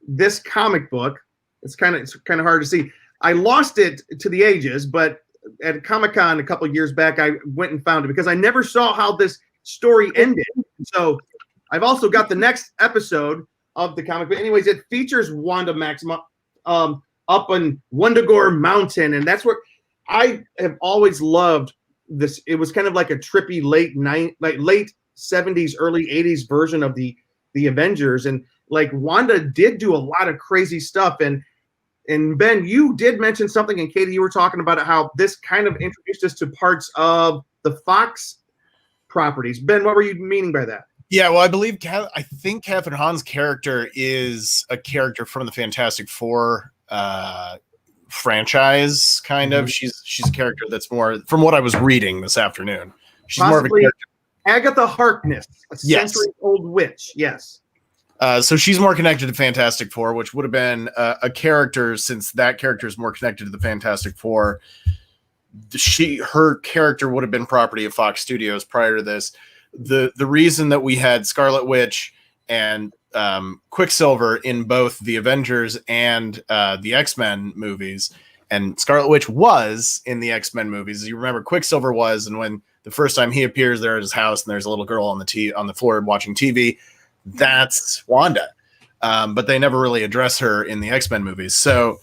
S1: this comic book. It's kind of hard to see. I lost it to the ages, but at Comic-Con a couple of years back, I went and found it because I never saw how this story ended. So I've also got the next episode of the comic. But anyways, it features Wanda Maximoff up on Wundagore Mountain, and that's where I have always loved this. It was kind of like a trippy late 70s, early 80s version of the Avengers, and like Wanda did do a lot of crazy stuff. And Ben, you did mention something, and Katie, you were talking about how this kind of introduced us to parts of the Fox properties. Ben, what were you meaning by that?
S6: Yeah, well, I think Catherine Hahn's character is a character from the Fantastic Four franchise, kind of. She's a character that's more, from what I was reading this afternoon, she's more of a character.
S1: Agatha Harkness, a century-old witch. Yes.
S6: So she's more connected to Fantastic Four, which would have been a character, since that character is more connected to the Fantastic Four. Her character would have been property of Fox Studios prior to this. The reason that we had Scarlet Witch and Quicksilver in both the Avengers and the X-Men movies, and Scarlet Witch was in the X-Men movies. You remember Quicksilver was, and when the first time he appears there at his house and there's a little girl on the floor watching TV, that's Wanda. But they never really address her in the X-Men movies. So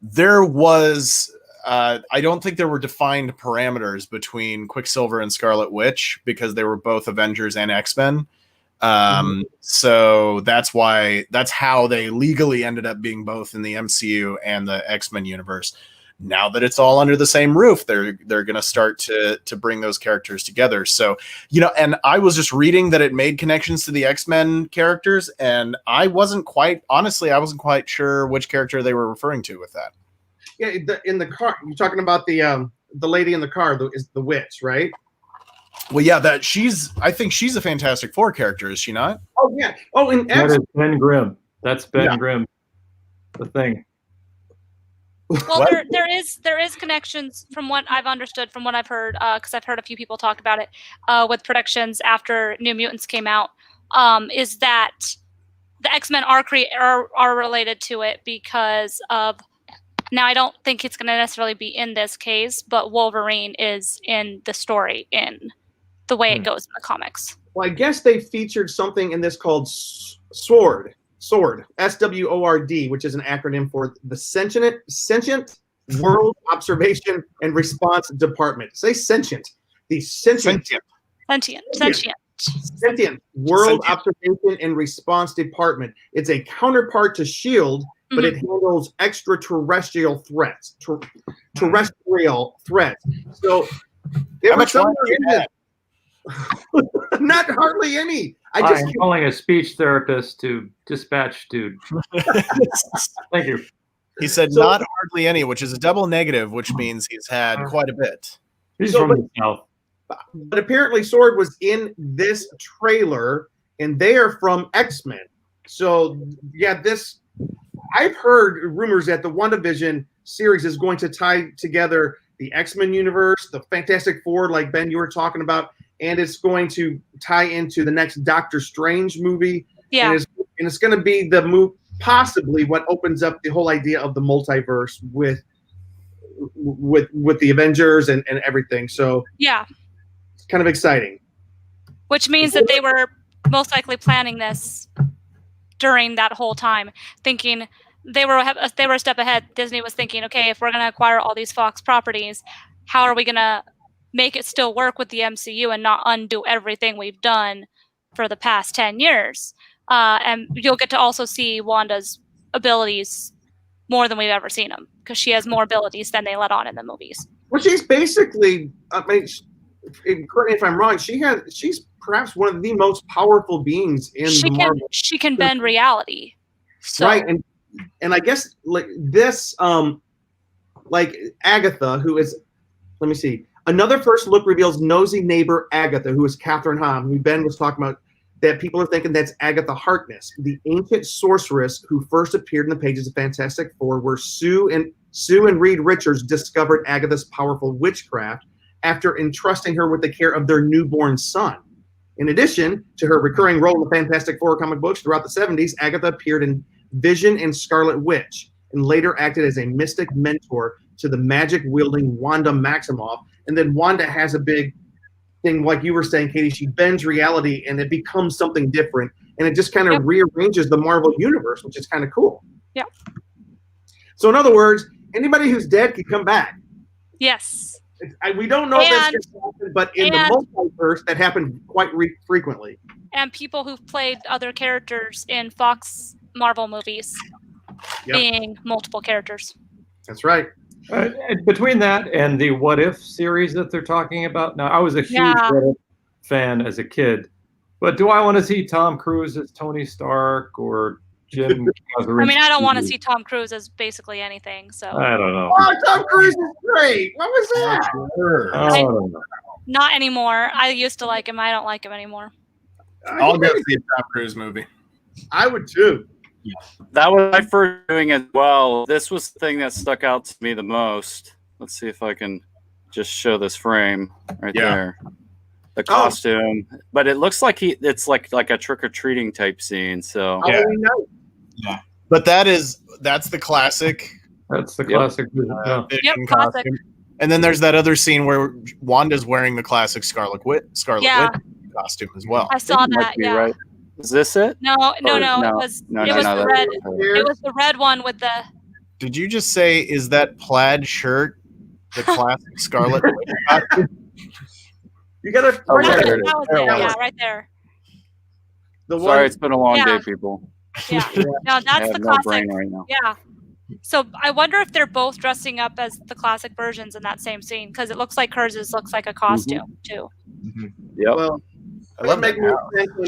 S6: there was, I don't think there were defined parameters between Quicksilver and Scarlet Witch because they were both Avengers and X-Men. So that's how they legally ended up being both in the MCU and the X-Men universe. Now that it's all under the same roof, they're going to start to bring those characters together. So, and I was just reading that it made connections to the X-Men characters, and I wasn't quite sure which character they were referring to with that.
S1: Yeah, in the car, you're talking about the lady in the car is the witch, right?
S6: Well, yeah, I think she's a Fantastic Four character, is she not?
S1: Oh yeah. Oh, and
S5: that is Ben Grimm. That's Ben Grimm. The Thing.
S2: Well, there is connections from what I've understood, from what I've heard, because I've heard a few people talk about it with productions after New Mutants came out. Is that the X-Men are related to it because of. Now, I don't think it's going to necessarily be in this case, but Wolverine is in the story in the way it goes in the comics.
S1: Well, I guess they featured something in this called SWORD, SWORD, which is an acronym for the Sentient World Observation and Response Department. Say sentient. The Sentient World Observation and Response Department. It's a counterpart to SHIELD, but it handles extraterrestrial threats. Terrestrial threats. So
S6: how much fun do you have?
S1: Not hardly any.
S5: I'm calling a speech therapist to dispatch dude. Thank you.
S6: He said not hardly any, which is a double negative, which means he's had quite a bit.
S5: He's from the South.
S1: But apparently SWORD was in this trailer, and they are from X-Men. So yeah, I've heard rumors that the WandaVision series is going to tie together the X-Men universe, the Fantastic Four, like Ben, you were talking about, and it's going to tie into the next Doctor Strange movie.
S2: Yeah.
S1: And it's going to be the move, possibly what opens up the whole idea of the multiverse with the Avengers and everything. So
S2: yeah,
S1: it's kind of exciting.
S2: Which means that they were most likely planning this during that whole time, thinking they were a step ahead. Disney was thinking, okay, if we're going to acquire all these Fox properties, how are we going to make it still work with the MCU and not undo everything we've done for the past 10 years? And you'll get to also see Wanda's abilities more than we've ever seen them, because she has more abilities than they let on in the movies.
S1: Well, she's basically, I mean, correct me if I'm wrong, she's perhaps one of the most powerful beings in the Marvel.
S2: She can bend reality. So.
S1: Right, and I guess like this, like Agatha, who is, let me see, another first look reveals nosy neighbor Agatha, who is Catherine Hahn, who Ben was talking about, that people are thinking that's Agatha Harkness, the ancient sorceress who first appeared in the pages of Fantastic Four, where Sue and Reed Richards discovered Agatha's powerful witchcraft after entrusting her with the care of their newborn son. In addition to her recurring role in the Fantastic Four comic books throughout the 70s, Agatha appeared in Vision and Scarlet Witch, and later acted as a mystic mentor to the magic-wielding Wanda Maximoff. And then Wanda has a big thing, like you were saying, Katie, she bends reality and it becomes something different, and it just kind of rearranges the Marvel universe, which is kind of cool.
S2: Yeah.
S1: So in other words, anybody who's dead can come back.
S2: Yes.
S1: We don't know if that's going to happen, but in the multiverse, that happened quite frequently.
S2: And people who've played other characters in Fox Marvel movies, being multiple characters.
S1: That's right.
S5: Between that and the What If series that they're talking about, now I was a huge What If fan as a kid, but do I want to see Tom Cruise as Tony Stark or Jim?
S2: I mean, I don't want to see Tom Cruise as basically anything. So
S5: I don't know.
S1: Oh, Tom Cruise is great. What was that?
S2: Not anymore. I used to like him. I don't like him anymore.
S6: I'll go see a Tom Cruise movie.
S1: I would too.
S4: Yeah. That was my first doing as well. This was the thing that stuck out to me the most. Let's see if I can just show this frame right there. The costume, but it looks like it's like a trick-or-treating type scene. So
S6: yeah. But that's the classic.
S5: That's the classic.
S6: Vision costume. And then there's that other scene where Wanda's wearing the classic Scarlet Witch costume as well.
S2: I saw that. Yeah.
S4: Right. Is this it?
S2: No. It was the red. It was the red one with the.
S6: Did you just say, is that plaid shirt the classic Scarlet Witch costume?
S1: You got to.
S2: Right there.
S4: Sorry, it's been a long day, people.
S2: Yeah. No, that's the classic. Right now. Yeah. So I wonder if they're both dressing up as the classic versions in that same scene, because it looks like hers looks like a costume too.
S4: Yeah.
S1: Well,
S6: I love that.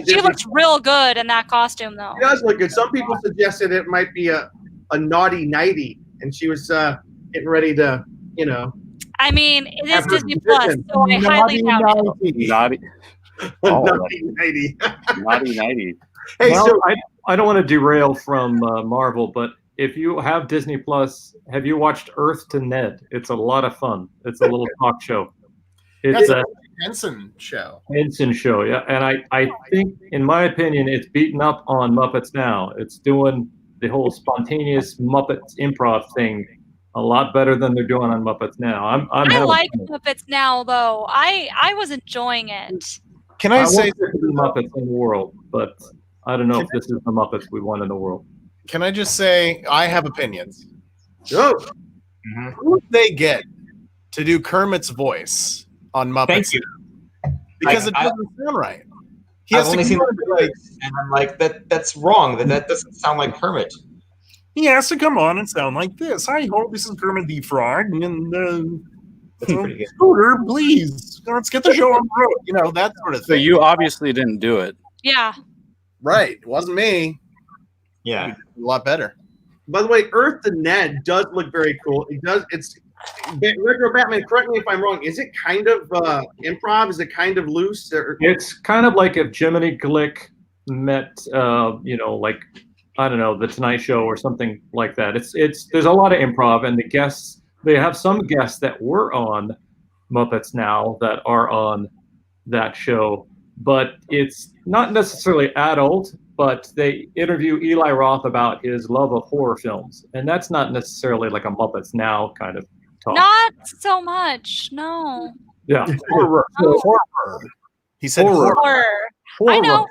S2: She looks real good in that costume, though.
S1: She does look good. Some people suggested it might be a naughty nighty, and she was getting ready to,
S2: I mean, it is Disney Plus, so I highly doubt it.
S4: Naughty.
S1: Naughty nighty.
S4: Naughty nighty.
S1: Hey, so
S5: I don't want to derail from Marvel, but if you have Disney Plus, have you watched Earth to Ned? It's a lot of fun. It's a little talk show. It's a
S6: Henson show.
S5: Henson show, yeah. And I think, in my opinion, it's beaten up on Muppets Now. It's doing the whole spontaneous Muppets improv thing a lot better than they're doing on Muppets Now. I like
S2: Muppets Now, though. I was enjoying it.
S6: Can I say
S5: want there to be Muppets in the world, but I don't know if this is the Muppets we want in the world.
S6: Can I just say I have opinions?
S1: Oh,
S6: Who would they get to do Kermit's voice on Muppets?
S3: Thank you.
S6: Because it doesn't sound right.
S3: I've only seen the and I'm like, that's wrong. That doesn't sound like Kermit.
S6: He has to come on and sound like this. Hi, ho, this is Kermit the Frog, and
S3: That's pretty good.
S6: Scooter, please, let's get the show on the road. You know, that sort of
S4: So
S6: thing.
S4: you obviously didn't do it.
S2: Yeah.
S6: Right. It wasn't me.
S3: Yeah.
S6: A lot better.
S1: by the way, Earth the Net does look very cool. It does. It's Retro Batman. Correct me if I'm wrong. Is it kind of improv? Is it kind of loose? Or?
S5: It's kind of like if Jiminy Glick met, like I don't know, the Tonight Show or something like that. It's there's a lot of improv, and the guests, they have some guests that were on Muppets Now that are on that show, but it's not necessarily adult. But they interview Eli Roth about his love of horror films, and that's not necessarily like a Muppets Now kind of talk.
S2: Not so much, no.
S5: Yeah,
S6: horror.
S2: Oh.
S6: Horror. He said horror.
S2: I know,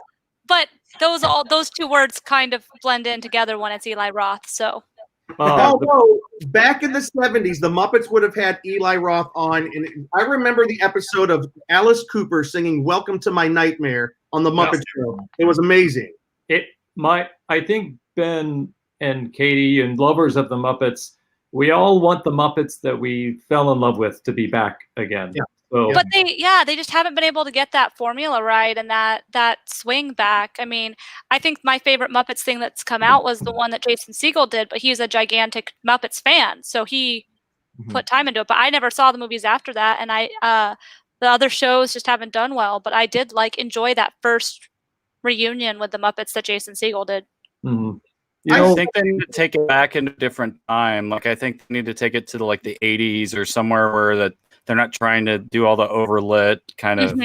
S2: but those two words kind of blend in together when it's Eli Roth. So.
S1: Although back in the 70s, the Muppets would have had Eli Roth on, and I remember the episode of Alice Cooper singing "Welcome to My Nightmare" on the Muppet Show. It was amazing.
S5: I think Ben and Katie and lovers of the Muppets, we all want the Muppets that we fell in love with to be back again. Yeah. So,
S2: but they just haven't been able to get that formula right and that swing back. I mean, I think my favorite Muppets thing that's come out was the one that Jason Segel did, but he's a gigantic Muppets fan, so he put time into it. But I never saw the movies after that, and the other shows just haven't done well. But I did enjoy that first reunion with the Muppets that Jason Segel did.
S5: Mm-hmm.
S4: I think they need to take it back into a different time. I think they need to take it to the 80s or somewhere where that they're not trying to do all the overlit kind of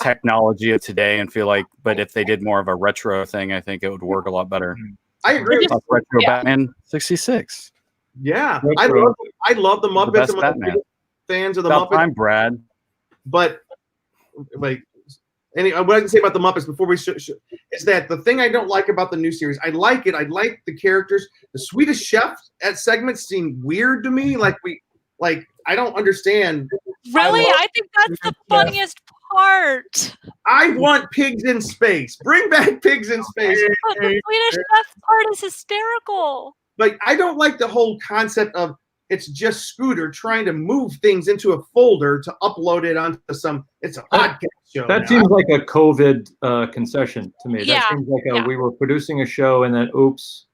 S4: technology of today and feel like, but if they did more of a retro thing, I think it would work a lot better.
S1: I agree.
S4: Retro Batman 66.
S1: Yeah, I love the Muppets.
S4: Best
S1: I'm
S4: Batman.
S1: Fans of the
S4: About
S1: Muppets.
S4: time, Brad.
S1: But anyway, what I can say about the Muppets before we is that the thing I don't like about the new series, I like it. I like the characters. The Swedish Chef at segments seem weird to me. I don't understand.
S2: Really? I think that's the funniest part.
S1: I want pigs in space. Bring back pigs in space.
S2: But the Swedish Chef part is hysterical.
S1: I don't like the whole concept of it's just Scooter trying to move things into a folder to upload it onto it's a podcast show.
S5: That seems like a COVID concession to me. That seems like we were producing a show and then oops,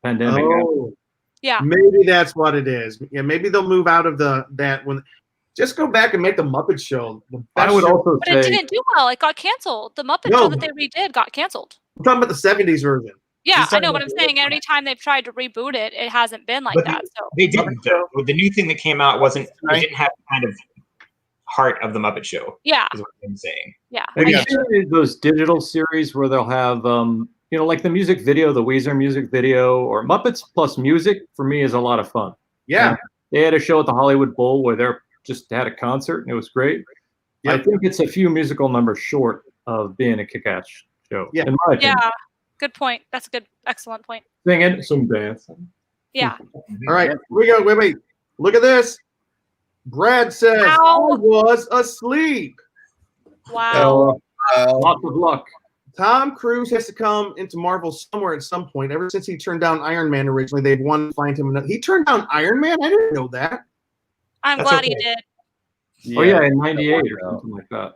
S5: pandemic.
S2: Yeah.
S1: Maybe that's what it is. Yeah, maybe they'll move out of that when just go back and make the Muppet Show.
S5: I would also
S2: say, but it didn't do well. It got canceled. The Muppet Show that they redid got canceled.
S1: I'm talking about the 70s version.
S2: Yeah, I know, but I'm saying every time they've tried to reboot it, it hasn't been like that. So
S3: they didn't. The new thing that came out it didn't have the kind of heart of the Muppet Show.
S2: Yeah,
S3: is what I'm saying.
S2: Yeah,
S5: have you seen those digital series where they'll have like the music video, the Weezer music video, or Muppets plus music? For me, is a lot of fun.
S1: Yeah,
S5: and they had a show at the Hollywood Bowl where they just had a concert and it was great. Yep. I think it's a few musical numbers short of being a kick-ass show.
S1: Yeah,
S5: in my opinion.
S2: Yeah. Good point. That's a excellent point.
S5: Singing, some dancing.
S2: Yeah.
S1: All right, here we go. Wait. Look at this. Brad says, I was asleep.
S2: Wow.
S5: Lots of luck.
S1: Tom Cruise has to come into Marvel somewhere at some point. Ever since he turned down Iron Man originally, they've wanted to find him. He turned down Iron Man? I didn't know that.
S2: I'm glad he did.
S5: Yeah. Oh, yeah, in 98 or something like that.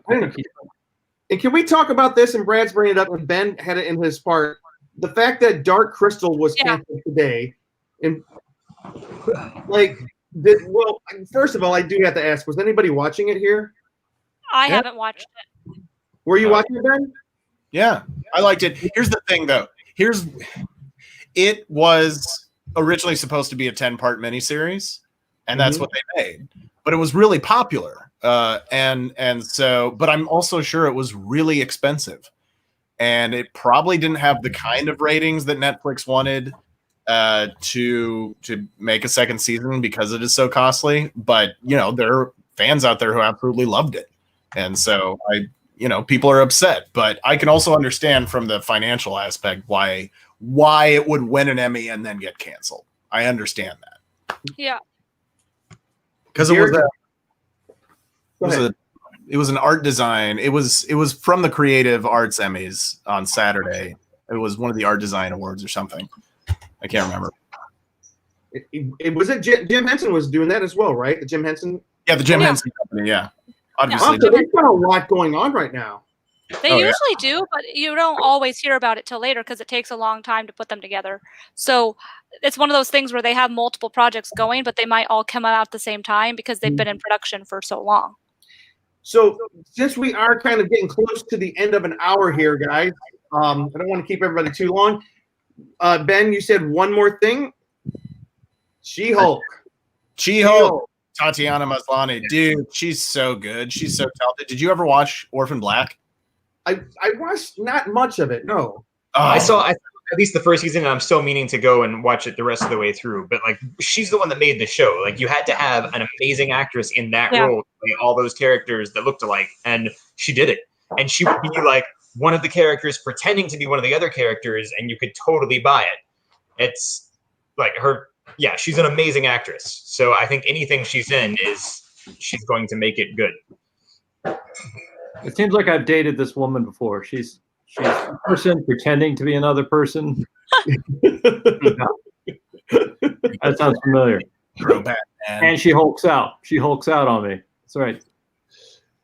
S1: And can we talk about this? And Brad's bringing it up, and Ben had it in his part. The fact that Dark Crystal was canceled today, and first of all, I do have to ask: was anybody watching it here?
S2: I haven't watched it.
S1: Were you watching it, Ben?
S6: Yeah, I liked it. Here's the thing, though. It was originally supposed to be a 10-part miniseries, and that's what they made. But it was really popular. And so, but I'm also sure it was really expensive, and it probably didn't have the kind of ratings that Netflix wanted to make a second season because it is so costly. But there are fans out there who absolutely loved it, and so people are upset. But I can also understand from the financial aspect why it would win an Emmy and then get canceled. I understand that.
S2: Yeah.
S6: Because it was an art design. It was from the Creative Arts Emmys on Saturday. It was one of the art design awards or something. I can't remember.
S1: Jim Henson was doing that as well, right? The Jim Henson.
S6: Yeah, the Jim Henson Company. Yeah, obviously.
S1: So they've got a lot going on right now.
S2: They usually do, but you don't always hear about it till later because it takes a long time to put them together. So it's one of those things where they have multiple projects going, but they might all come out at the same time because they've been in production for so long.
S1: So since we are kind of getting close to the end of an hour here, guys, I don't want to keep everybody too long. Ben, you said one more thing. She-Hulk.
S6: Tatiana Maslany, dude, she's so good. She's so talented. Did you ever watch Orphan Black?
S1: I watched not much of it. No.
S3: I saw at least the first season, and I'm still meaning to go and watch it the rest of the way through. But like, she's the one that made the show. Like, you had to have an amazing actress in that role to play all those characters that looked alike, and she did it. And she would be like one of the characters pretending to be one of the other characters, and you could totally buy it. It's like her. Yeah, she's an amazing actress. So I think anything she's in she's going to make it good.
S5: It seems like I've dated this woman before. She's a person pretending to be another person. That sounds familiar. And she hulks out. She hulks out on me. That's right.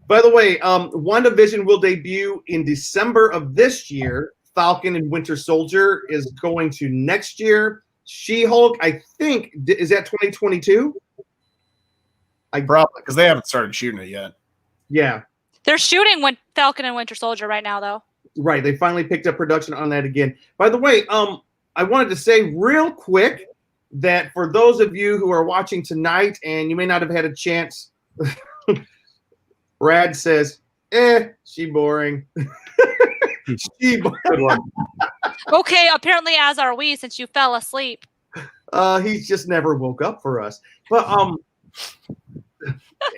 S1: By the way, WandaVision will debut in December of this year. Falcon and Winter Soldier is going to next year. She-Hulk, I think, is that 2022?
S6: Probably, because they haven't started shooting it yet.
S1: Yeah.
S2: They're shooting Falcon and Winter Soldier right now, though.
S1: Right. They finally picked up production on that again. By the way, I wanted to say real quick that for those of you who are watching tonight and you may not have had a chance, Brad says, she boring. She boring.
S2: Okay, apparently as are we since you fell asleep.
S1: He's just never woke up for us. But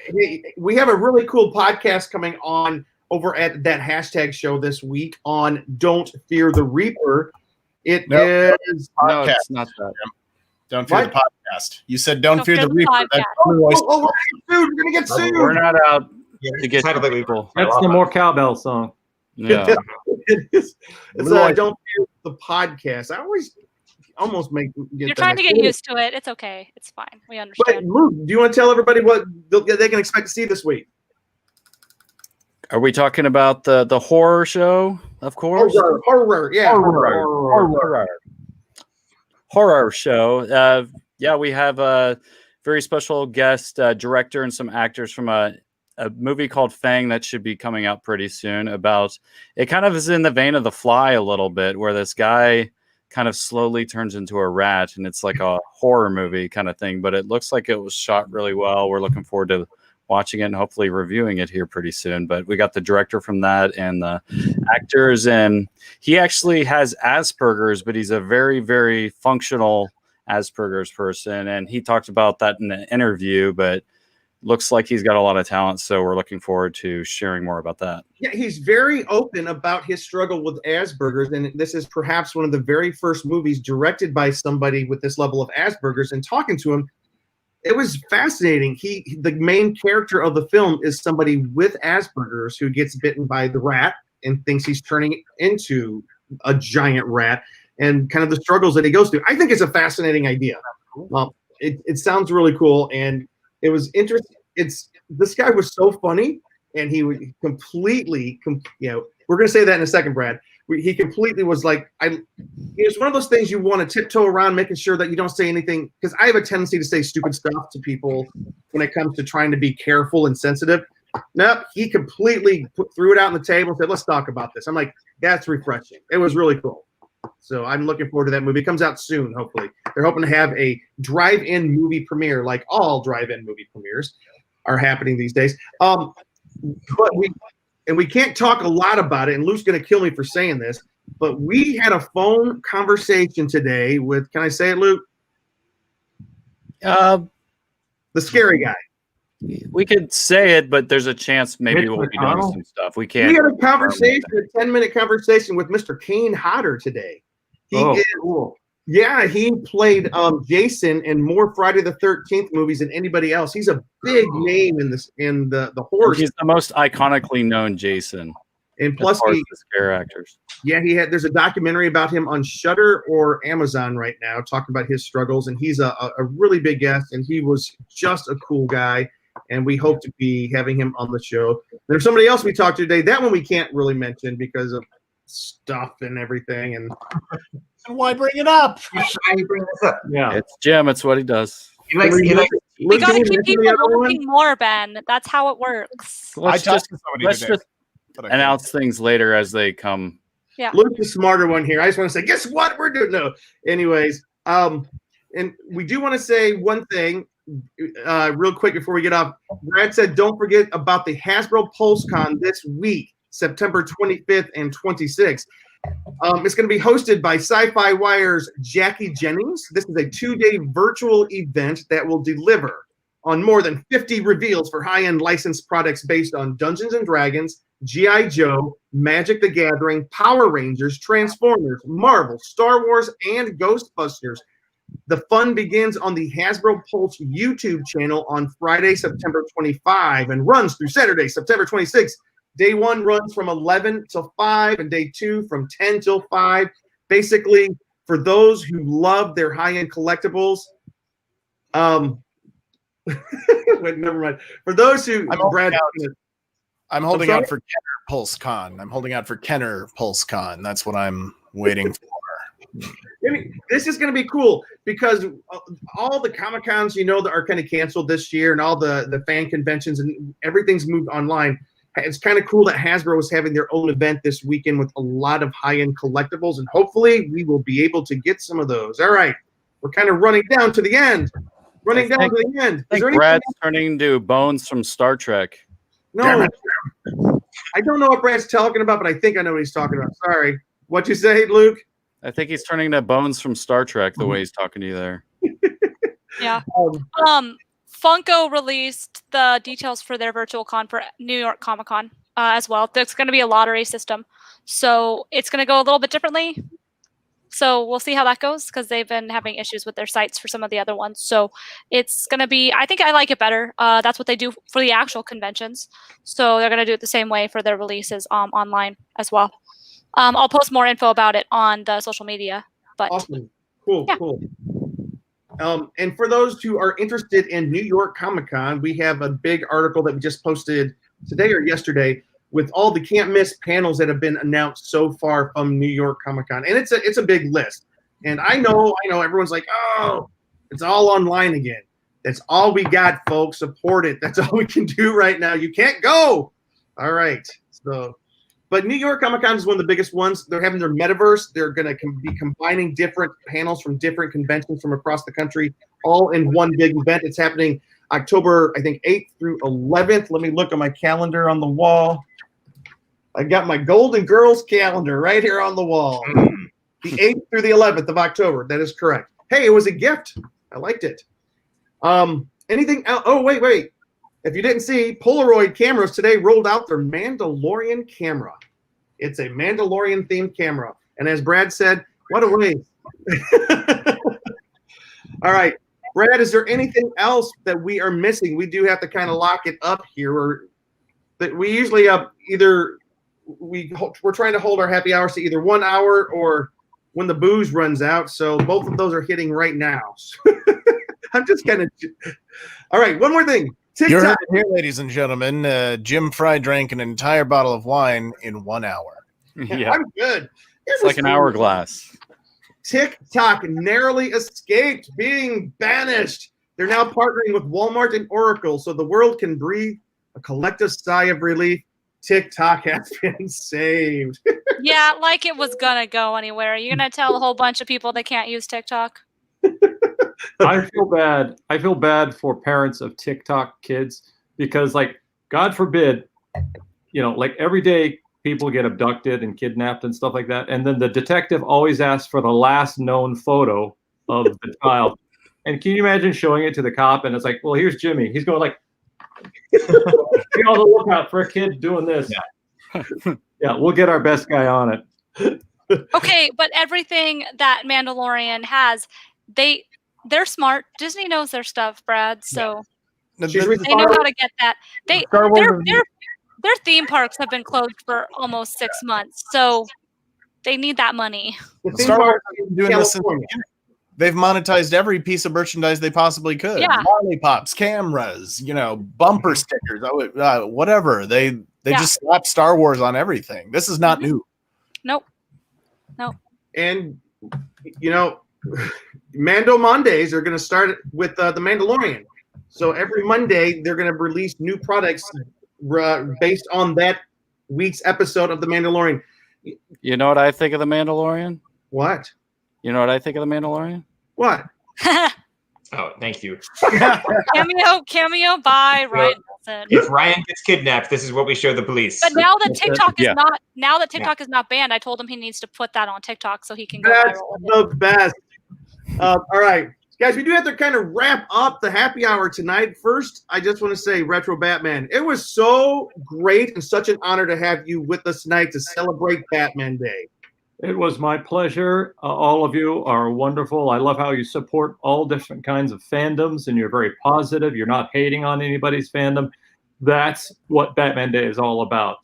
S1: we have a really cool podcast coming on over at that hashtag show this week on Don't Fear the Reaper. It's
S6: not that. Don't fear the podcast. You said don't fear the Reaper. That's
S1: we're gonna get sued.
S4: We're not out to get people.
S5: That's the more cowbell song.
S4: Yeah.
S1: It's Don't Fear the Podcast. I almost get.
S2: You're trying to get used to it. It's okay. It's fine. We understand.
S1: But Luke, do you want to tell everybody what they can expect to see this week?
S4: Are we talking about the horror show? Of course.
S1: Horror
S4: show. Yeah, we have a very special guest director and some actors from a movie called Fang that should be coming out pretty soon. About it kind of is in the vein of The Fly a little bit, where this guy kind of slowly turns into a rat, and it's like a horror movie kind of thing. But it looks like it was shot really well. We're looking forward to watching it and hopefully reviewing it here pretty soon. But we got the director from that and the actors, and he actually has Asperger's, but he's a very, very functional Asperger's person. And he talked about that in the interview, but looks like he's got a lot of talent. So we're looking forward to sharing more about that.
S1: Yeah, he's very open about his struggle with Asperger's. And this is perhaps one of the very first movies directed by somebody with this level of Asperger's. And talking to him, it was fascinating. The main character of the film is somebody with Asperger's who gets bitten by the rat and thinks he's turning into a giant rat, and kind of the struggles that he goes through. I think it's a fascinating idea. It sounds really cool, and it was interesting. This guy was so funny, and he would completely, we're going to say that in a second, Brad. He completely was like, it's one of those things you want to tiptoe around, making sure that you don't say anything, because I have a tendency to say stupid stuff to people when it comes to trying to be careful and sensitive. No, he completely threw it out on the table and said, let's talk about this. I'm like, that's refreshing. It was really cool. So I'm looking forward to that movie. It comes out soon, hopefully. They're hoping to have a drive-in movie premiere, like all drive-in movie premieres are happening these days. But we can't talk a lot about it, and Luke's going to kill me for saying this, but we had a phone conversation today with, can I say it, Luke?
S4: The
S1: scary guy.
S4: We could say it, but there's a chance maybe
S5: Mitch
S4: we'll be doing
S5: McConnell?
S4: some stuff. We can't.
S1: We had a conversation, a 10-minute conversation with Mr. Kane Hodder today. He is,
S5: Cool.
S1: yeah, he played Jason in more Friday the 13th movies than anybody else. He's a big name in the horror.
S4: He's the most iconically known Jason.
S1: And plus,
S4: he scare actors.
S1: Yeah, there's a documentary about him on Shudder or Amazon right now, talking about his struggles. And he's a really big guest, and he was just a cool guy. And we hope to be having him on the show. There's somebody else we talked to today. That one we can't really mention because of stuff and everything. And
S6: why bring it up?
S3: Why you bring this up?
S5: Yeah,
S4: it's Jim. It's what he does.
S3: He likes.
S2: We got to keep people wanting more, Ben. That's how it works.
S4: Let's just announce things later as they come.
S2: Yeah.
S1: Luke's the smarter one here. I just want to say, guess what we're doing? No. Anyways, and we do want to say one thing real quick before we get off. Brad said, don't forget about the Hasbro PulseCon this week, September 25th and 26th. It's going to be hosted by Sci-Fi Wire's Jackie Jennings. This is a 2-day virtual event that will deliver on more than 50 reveals for high-end licensed products based on Dungeons & Dragons, G.I. Joe, Magic the Gathering, Power Rangers, Transformers, Marvel, Star Wars, and Ghostbusters. The fun begins on the Hasbro Pulse YouTube channel on Friday, September 25, and runs through Saturday, September 26. Day 1 runs from 11 till 5, and day 2 from 10 till 5. Basically, for those who love their high-end collectibles, wait, never mind. For those who,
S6: I'm holding out for Kenner PulseCon. I'm holding out for Kenner PulseCon. That's what I'm waiting for.
S1: I mean, this is going to be cool because all the Comic-Cons, that are kind of canceled this year, and all the fan conventions and everything's moved online. It's kind of cool that Hasbro is having their own event this weekend with a lot of high-end collectibles, and hopefully we will be able to get some of those. All right, we're kind of running down to the end. Is there anything
S4: Brad's turning to Bones from Star Trek.
S1: No, I don't know what Brad's talking about, but I think I know what he's talking about. Sorry. What'd you say, Luke?
S4: I think he's turning to Bones from Star Trek the way he's talking to you there.
S2: Yeah. Funko released the details for their virtual con for New York Comic Con as well. There's going to be a lottery system. So it's going to go a little bit differently. So we'll see how that goes because they've been having issues with their sites for some of the other ones. So it's going to be, I think I like it better. That's what they do for the actual conventions. So they're going to do it the same way for their releases online as well. I'll post more info about it on the social media. But
S1: awesome. Cool,
S2: yeah.
S1: Cool. And for those who are interested in New York Comic Con, we have a big article that we just posted today or yesterday with all the can't miss panels that have been announced so far from New York Comic Con. And it's a big list. And I know everyone's like, oh, it's all online again. That's all we got, folks. Support it. That's all we can do right now. You can't go. All right. But New York Comic Con is one of the biggest ones. They're having their metaverse. They're going to be combining different panels from different conventions from across the country, all in one big event. It's happening October, I think, 8th through 11th. Let me look at my calendar on the wall. I got my Golden Girls calendar right here on the wall. The 8th through the 11th of October. That is correct. Hey, it was a gift. I liked it. Anything else? Oh, wait. If you didn't see, Polaroid cameras today rolled out their Mandalorian camera. It's a Mandalorian-themed camera. And as Brad said, what a waste. All right. Brad, is there anything else that we are missing? We do have to kind of lock it up here. Or that we usually we're trying to hold our happy hours to either 1 hour or when the booze runs out. So both of those are hitting right now. I'm just kind of – all right, one more thing. TikTok.
S6: You heard it here, ladies and gentlemen. Jim Fry drank an entire bottle of wine in 1 hour.
S4: Yeah.
S1: I'm good.
S4: It's like an hourglass.
S1: TikTok narrowly escaped being banished. They're now partnering with Walmart and Oracle so the world can breathe a collective sigh of relief. TikTok has been saved.
S2: Yeah, like it was going to go anywhere. You're going to tell a whole bunch of people they can't use TikTok.
S5: I feel bad. I feel bad for parents of TikTok kids because, like, God forbid, like every day people get abducted and kidnapped and stuff like that. And then the detective always asks for the last known photo of the child. And can you imagine showing it to the cop? And it's like, well, here's Jimmy. He's going like, Be on the lookout for a kid doing this. Yeah, we'll get our best guy on it.
S2: Okay, but everything that Mandalorian has, they're smart. Disney knows their stuff, Brad. So
S6: The-
S1: She's
S6: the-
S2: they know how to get that.
S6: Star Wars is-
S2: Their theme parks have been closed for almost 6 months, so they need that money.
S1: The theme
S6: Star Wars
S1: park
S6: has
S1: in
S6: been doing this since the
S1: California.
S6: beginning. They've monetized every piece of merchandise they possibly could.
S2: Yeah.
S6: Lollipops, cameras, bumper stickers, whatever. They just slap Star Wars on everything. This is not new.
S2: Nope.
S1: And Mando Mondays are going to start with the Mandalorian. So every Monday they're going to release new products based on that week's episode of the Mandalorian.
S4: You know what I think of the Mandalorian?
S1: What?
S4: You know what I think of the Mandalorian?
S1: What?
S3: Oh, thank you.
S2: cameo by Ryan Nelson.
S3: If Ryan gets kidnapped, this is what we show the police.
S2: But now that TikTok is
S4: Yeah.
S2: TikTok is not banned, I told him he needs to put that on TikTok so he can go
S1: That's
S2: viral with it.
S1: the best. All right, guys, we do have to kind of wrap up the happy hour tonight. First, I just want to say, Retro Batman, it was so great and such an honor to have you with us tonight to celebrate Batman Day.
S5: It was my pleasure. All of you are wonderful. I love how you support all different kinds of fandoms, and you're very positive. You're not hating on anybody's fandom. That's what Batman Day is all about.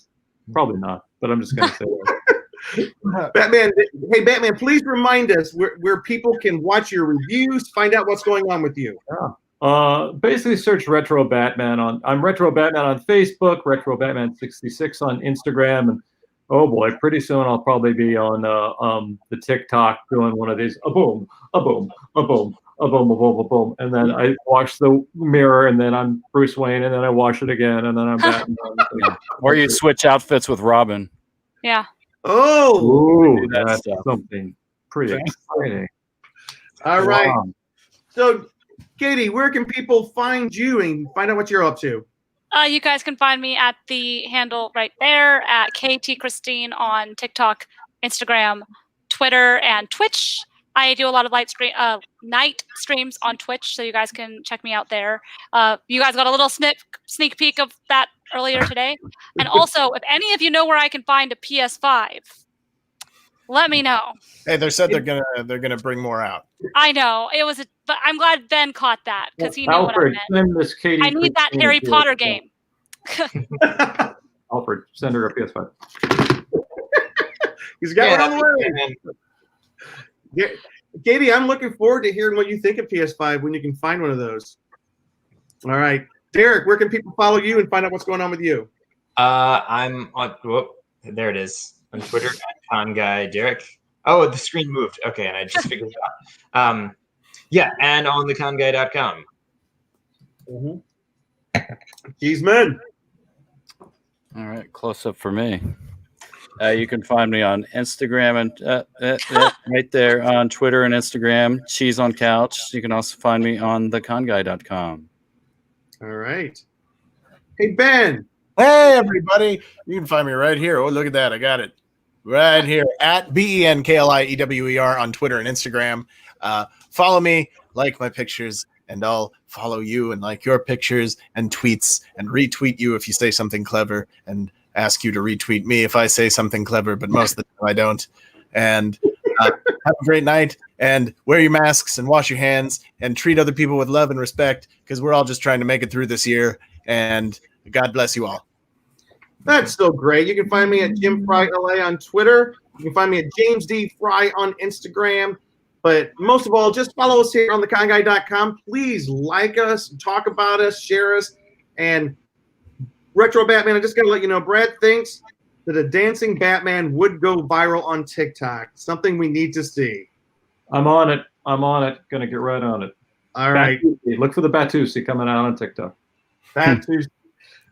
S5: Probably not, but I'm just going to say that.
S1: Batman, hey, Batman, please remind us where people can watch your reviews, find out what's going on with you.
S5: Basically, search Retro Batman I'm Retro Batman on Facebook, Retro Batman 66 on Instagram, and oh boy, pretty soon I'll probably be on the TikTok doing one of these a boom, a boom, a boom, a boom, a boom, a boom, and then I wash the mirror, and then I'm Bruce Wayne, and then I wash it again, and then I'm Batman.
S4: Or you switch outfits with Robin.
S2: Yeah.
S1: Oh,
S5: Ooh,
S4: that
S5: that's
S4: stuff.
S5: something pretty exciting.
S1: all right.
S5: Wow.
S1: So, Katie, where can people find you and find out what you're up to?
S2: You guys can find me at the handle right there at KT Christine on TikTok, Instagram, Twitter, and Twitch. I do a lot of night streams on Twitch, so you guys can check me out there. You guys got a little sneak peek of that earlier today. And also, if any of you know where I can find a PS5, let me know.
S6: Hey, they said they're gonna bring more out.
S2: I know but I'm glad Ben caught that because he knew
S5: Alfred,
S2: what I meant.
S5: send this Katie.
S2: I need that
S5: Christine
S2: Harry
S5: to
S2: Potter
S5: us.
S2: game.
S5: Alfred, send her a PS5.
S1: He's got one on the way. Yeah. Katie, I'm looking forward to hearing what you think of PS5 when you can find one of those. All right. Derek, where can people follow you and find out what's going on with you?
S3: I'm on. There it is on Twitter at ConGuyDerek. Oh, the screen moved. Okay, and I just figured it out. Yeah, and on theconguy.com.
S1: Cheeseman.
S4: All right, close up for me. You can find me on Instagram and right there on Twitter and Instagram, Cheese on Couch. You can also find me on theconguy.com.
S1: All right. Hey, Ben.
S6: Hey, everybody. You can find me right here. Oh, look at that. I got it. Right here at BENKLIEWER on Twitter and Instagram. Follow me, like my pictures, and I'll follow you and like your pictures and tweets and retweet you if you say something clever and ask you to retweet me if I say something clever, but most of the time I don't. And have a great night and wear your masks and wash your hands and treat other people with love and respect because we're all just trying to make it through this year. And God bless you all.
S1: That's so great. You can find me at Jim Fry LA on Twitter. You can find me at James D. Fry on Instagram. But most of all, just follow us here on theconguy.com. Please like us, talk about us, share us. And Retro Batman, I just got to let you know, Brad thinks that a dancing Batman would go viral on TikTok. Something we need to see.
S5: I'm on it. Gonna get right on it.
S1: All right.
S5: Look for the Batusi coming out on TikTok.
S1: Batusi.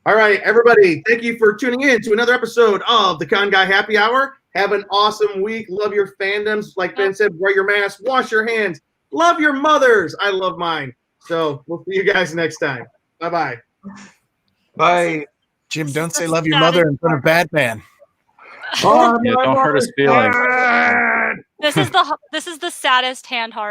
S1: All right, everybody. Thank you for tuning in to another episode of the Con Guy Happy Hour. Have an awesome week. Love your fandoms. Like Ben said, wear your mask, wash your hands. Love your mothers. I love mine. So we'll see you guys next time. Bye-bye.
S3: Bye.
S6: Jim, don't say love your mother in front of Batman.
S4: Yeah, don't hurt his feelings.
S2: This is the saddest hand heart.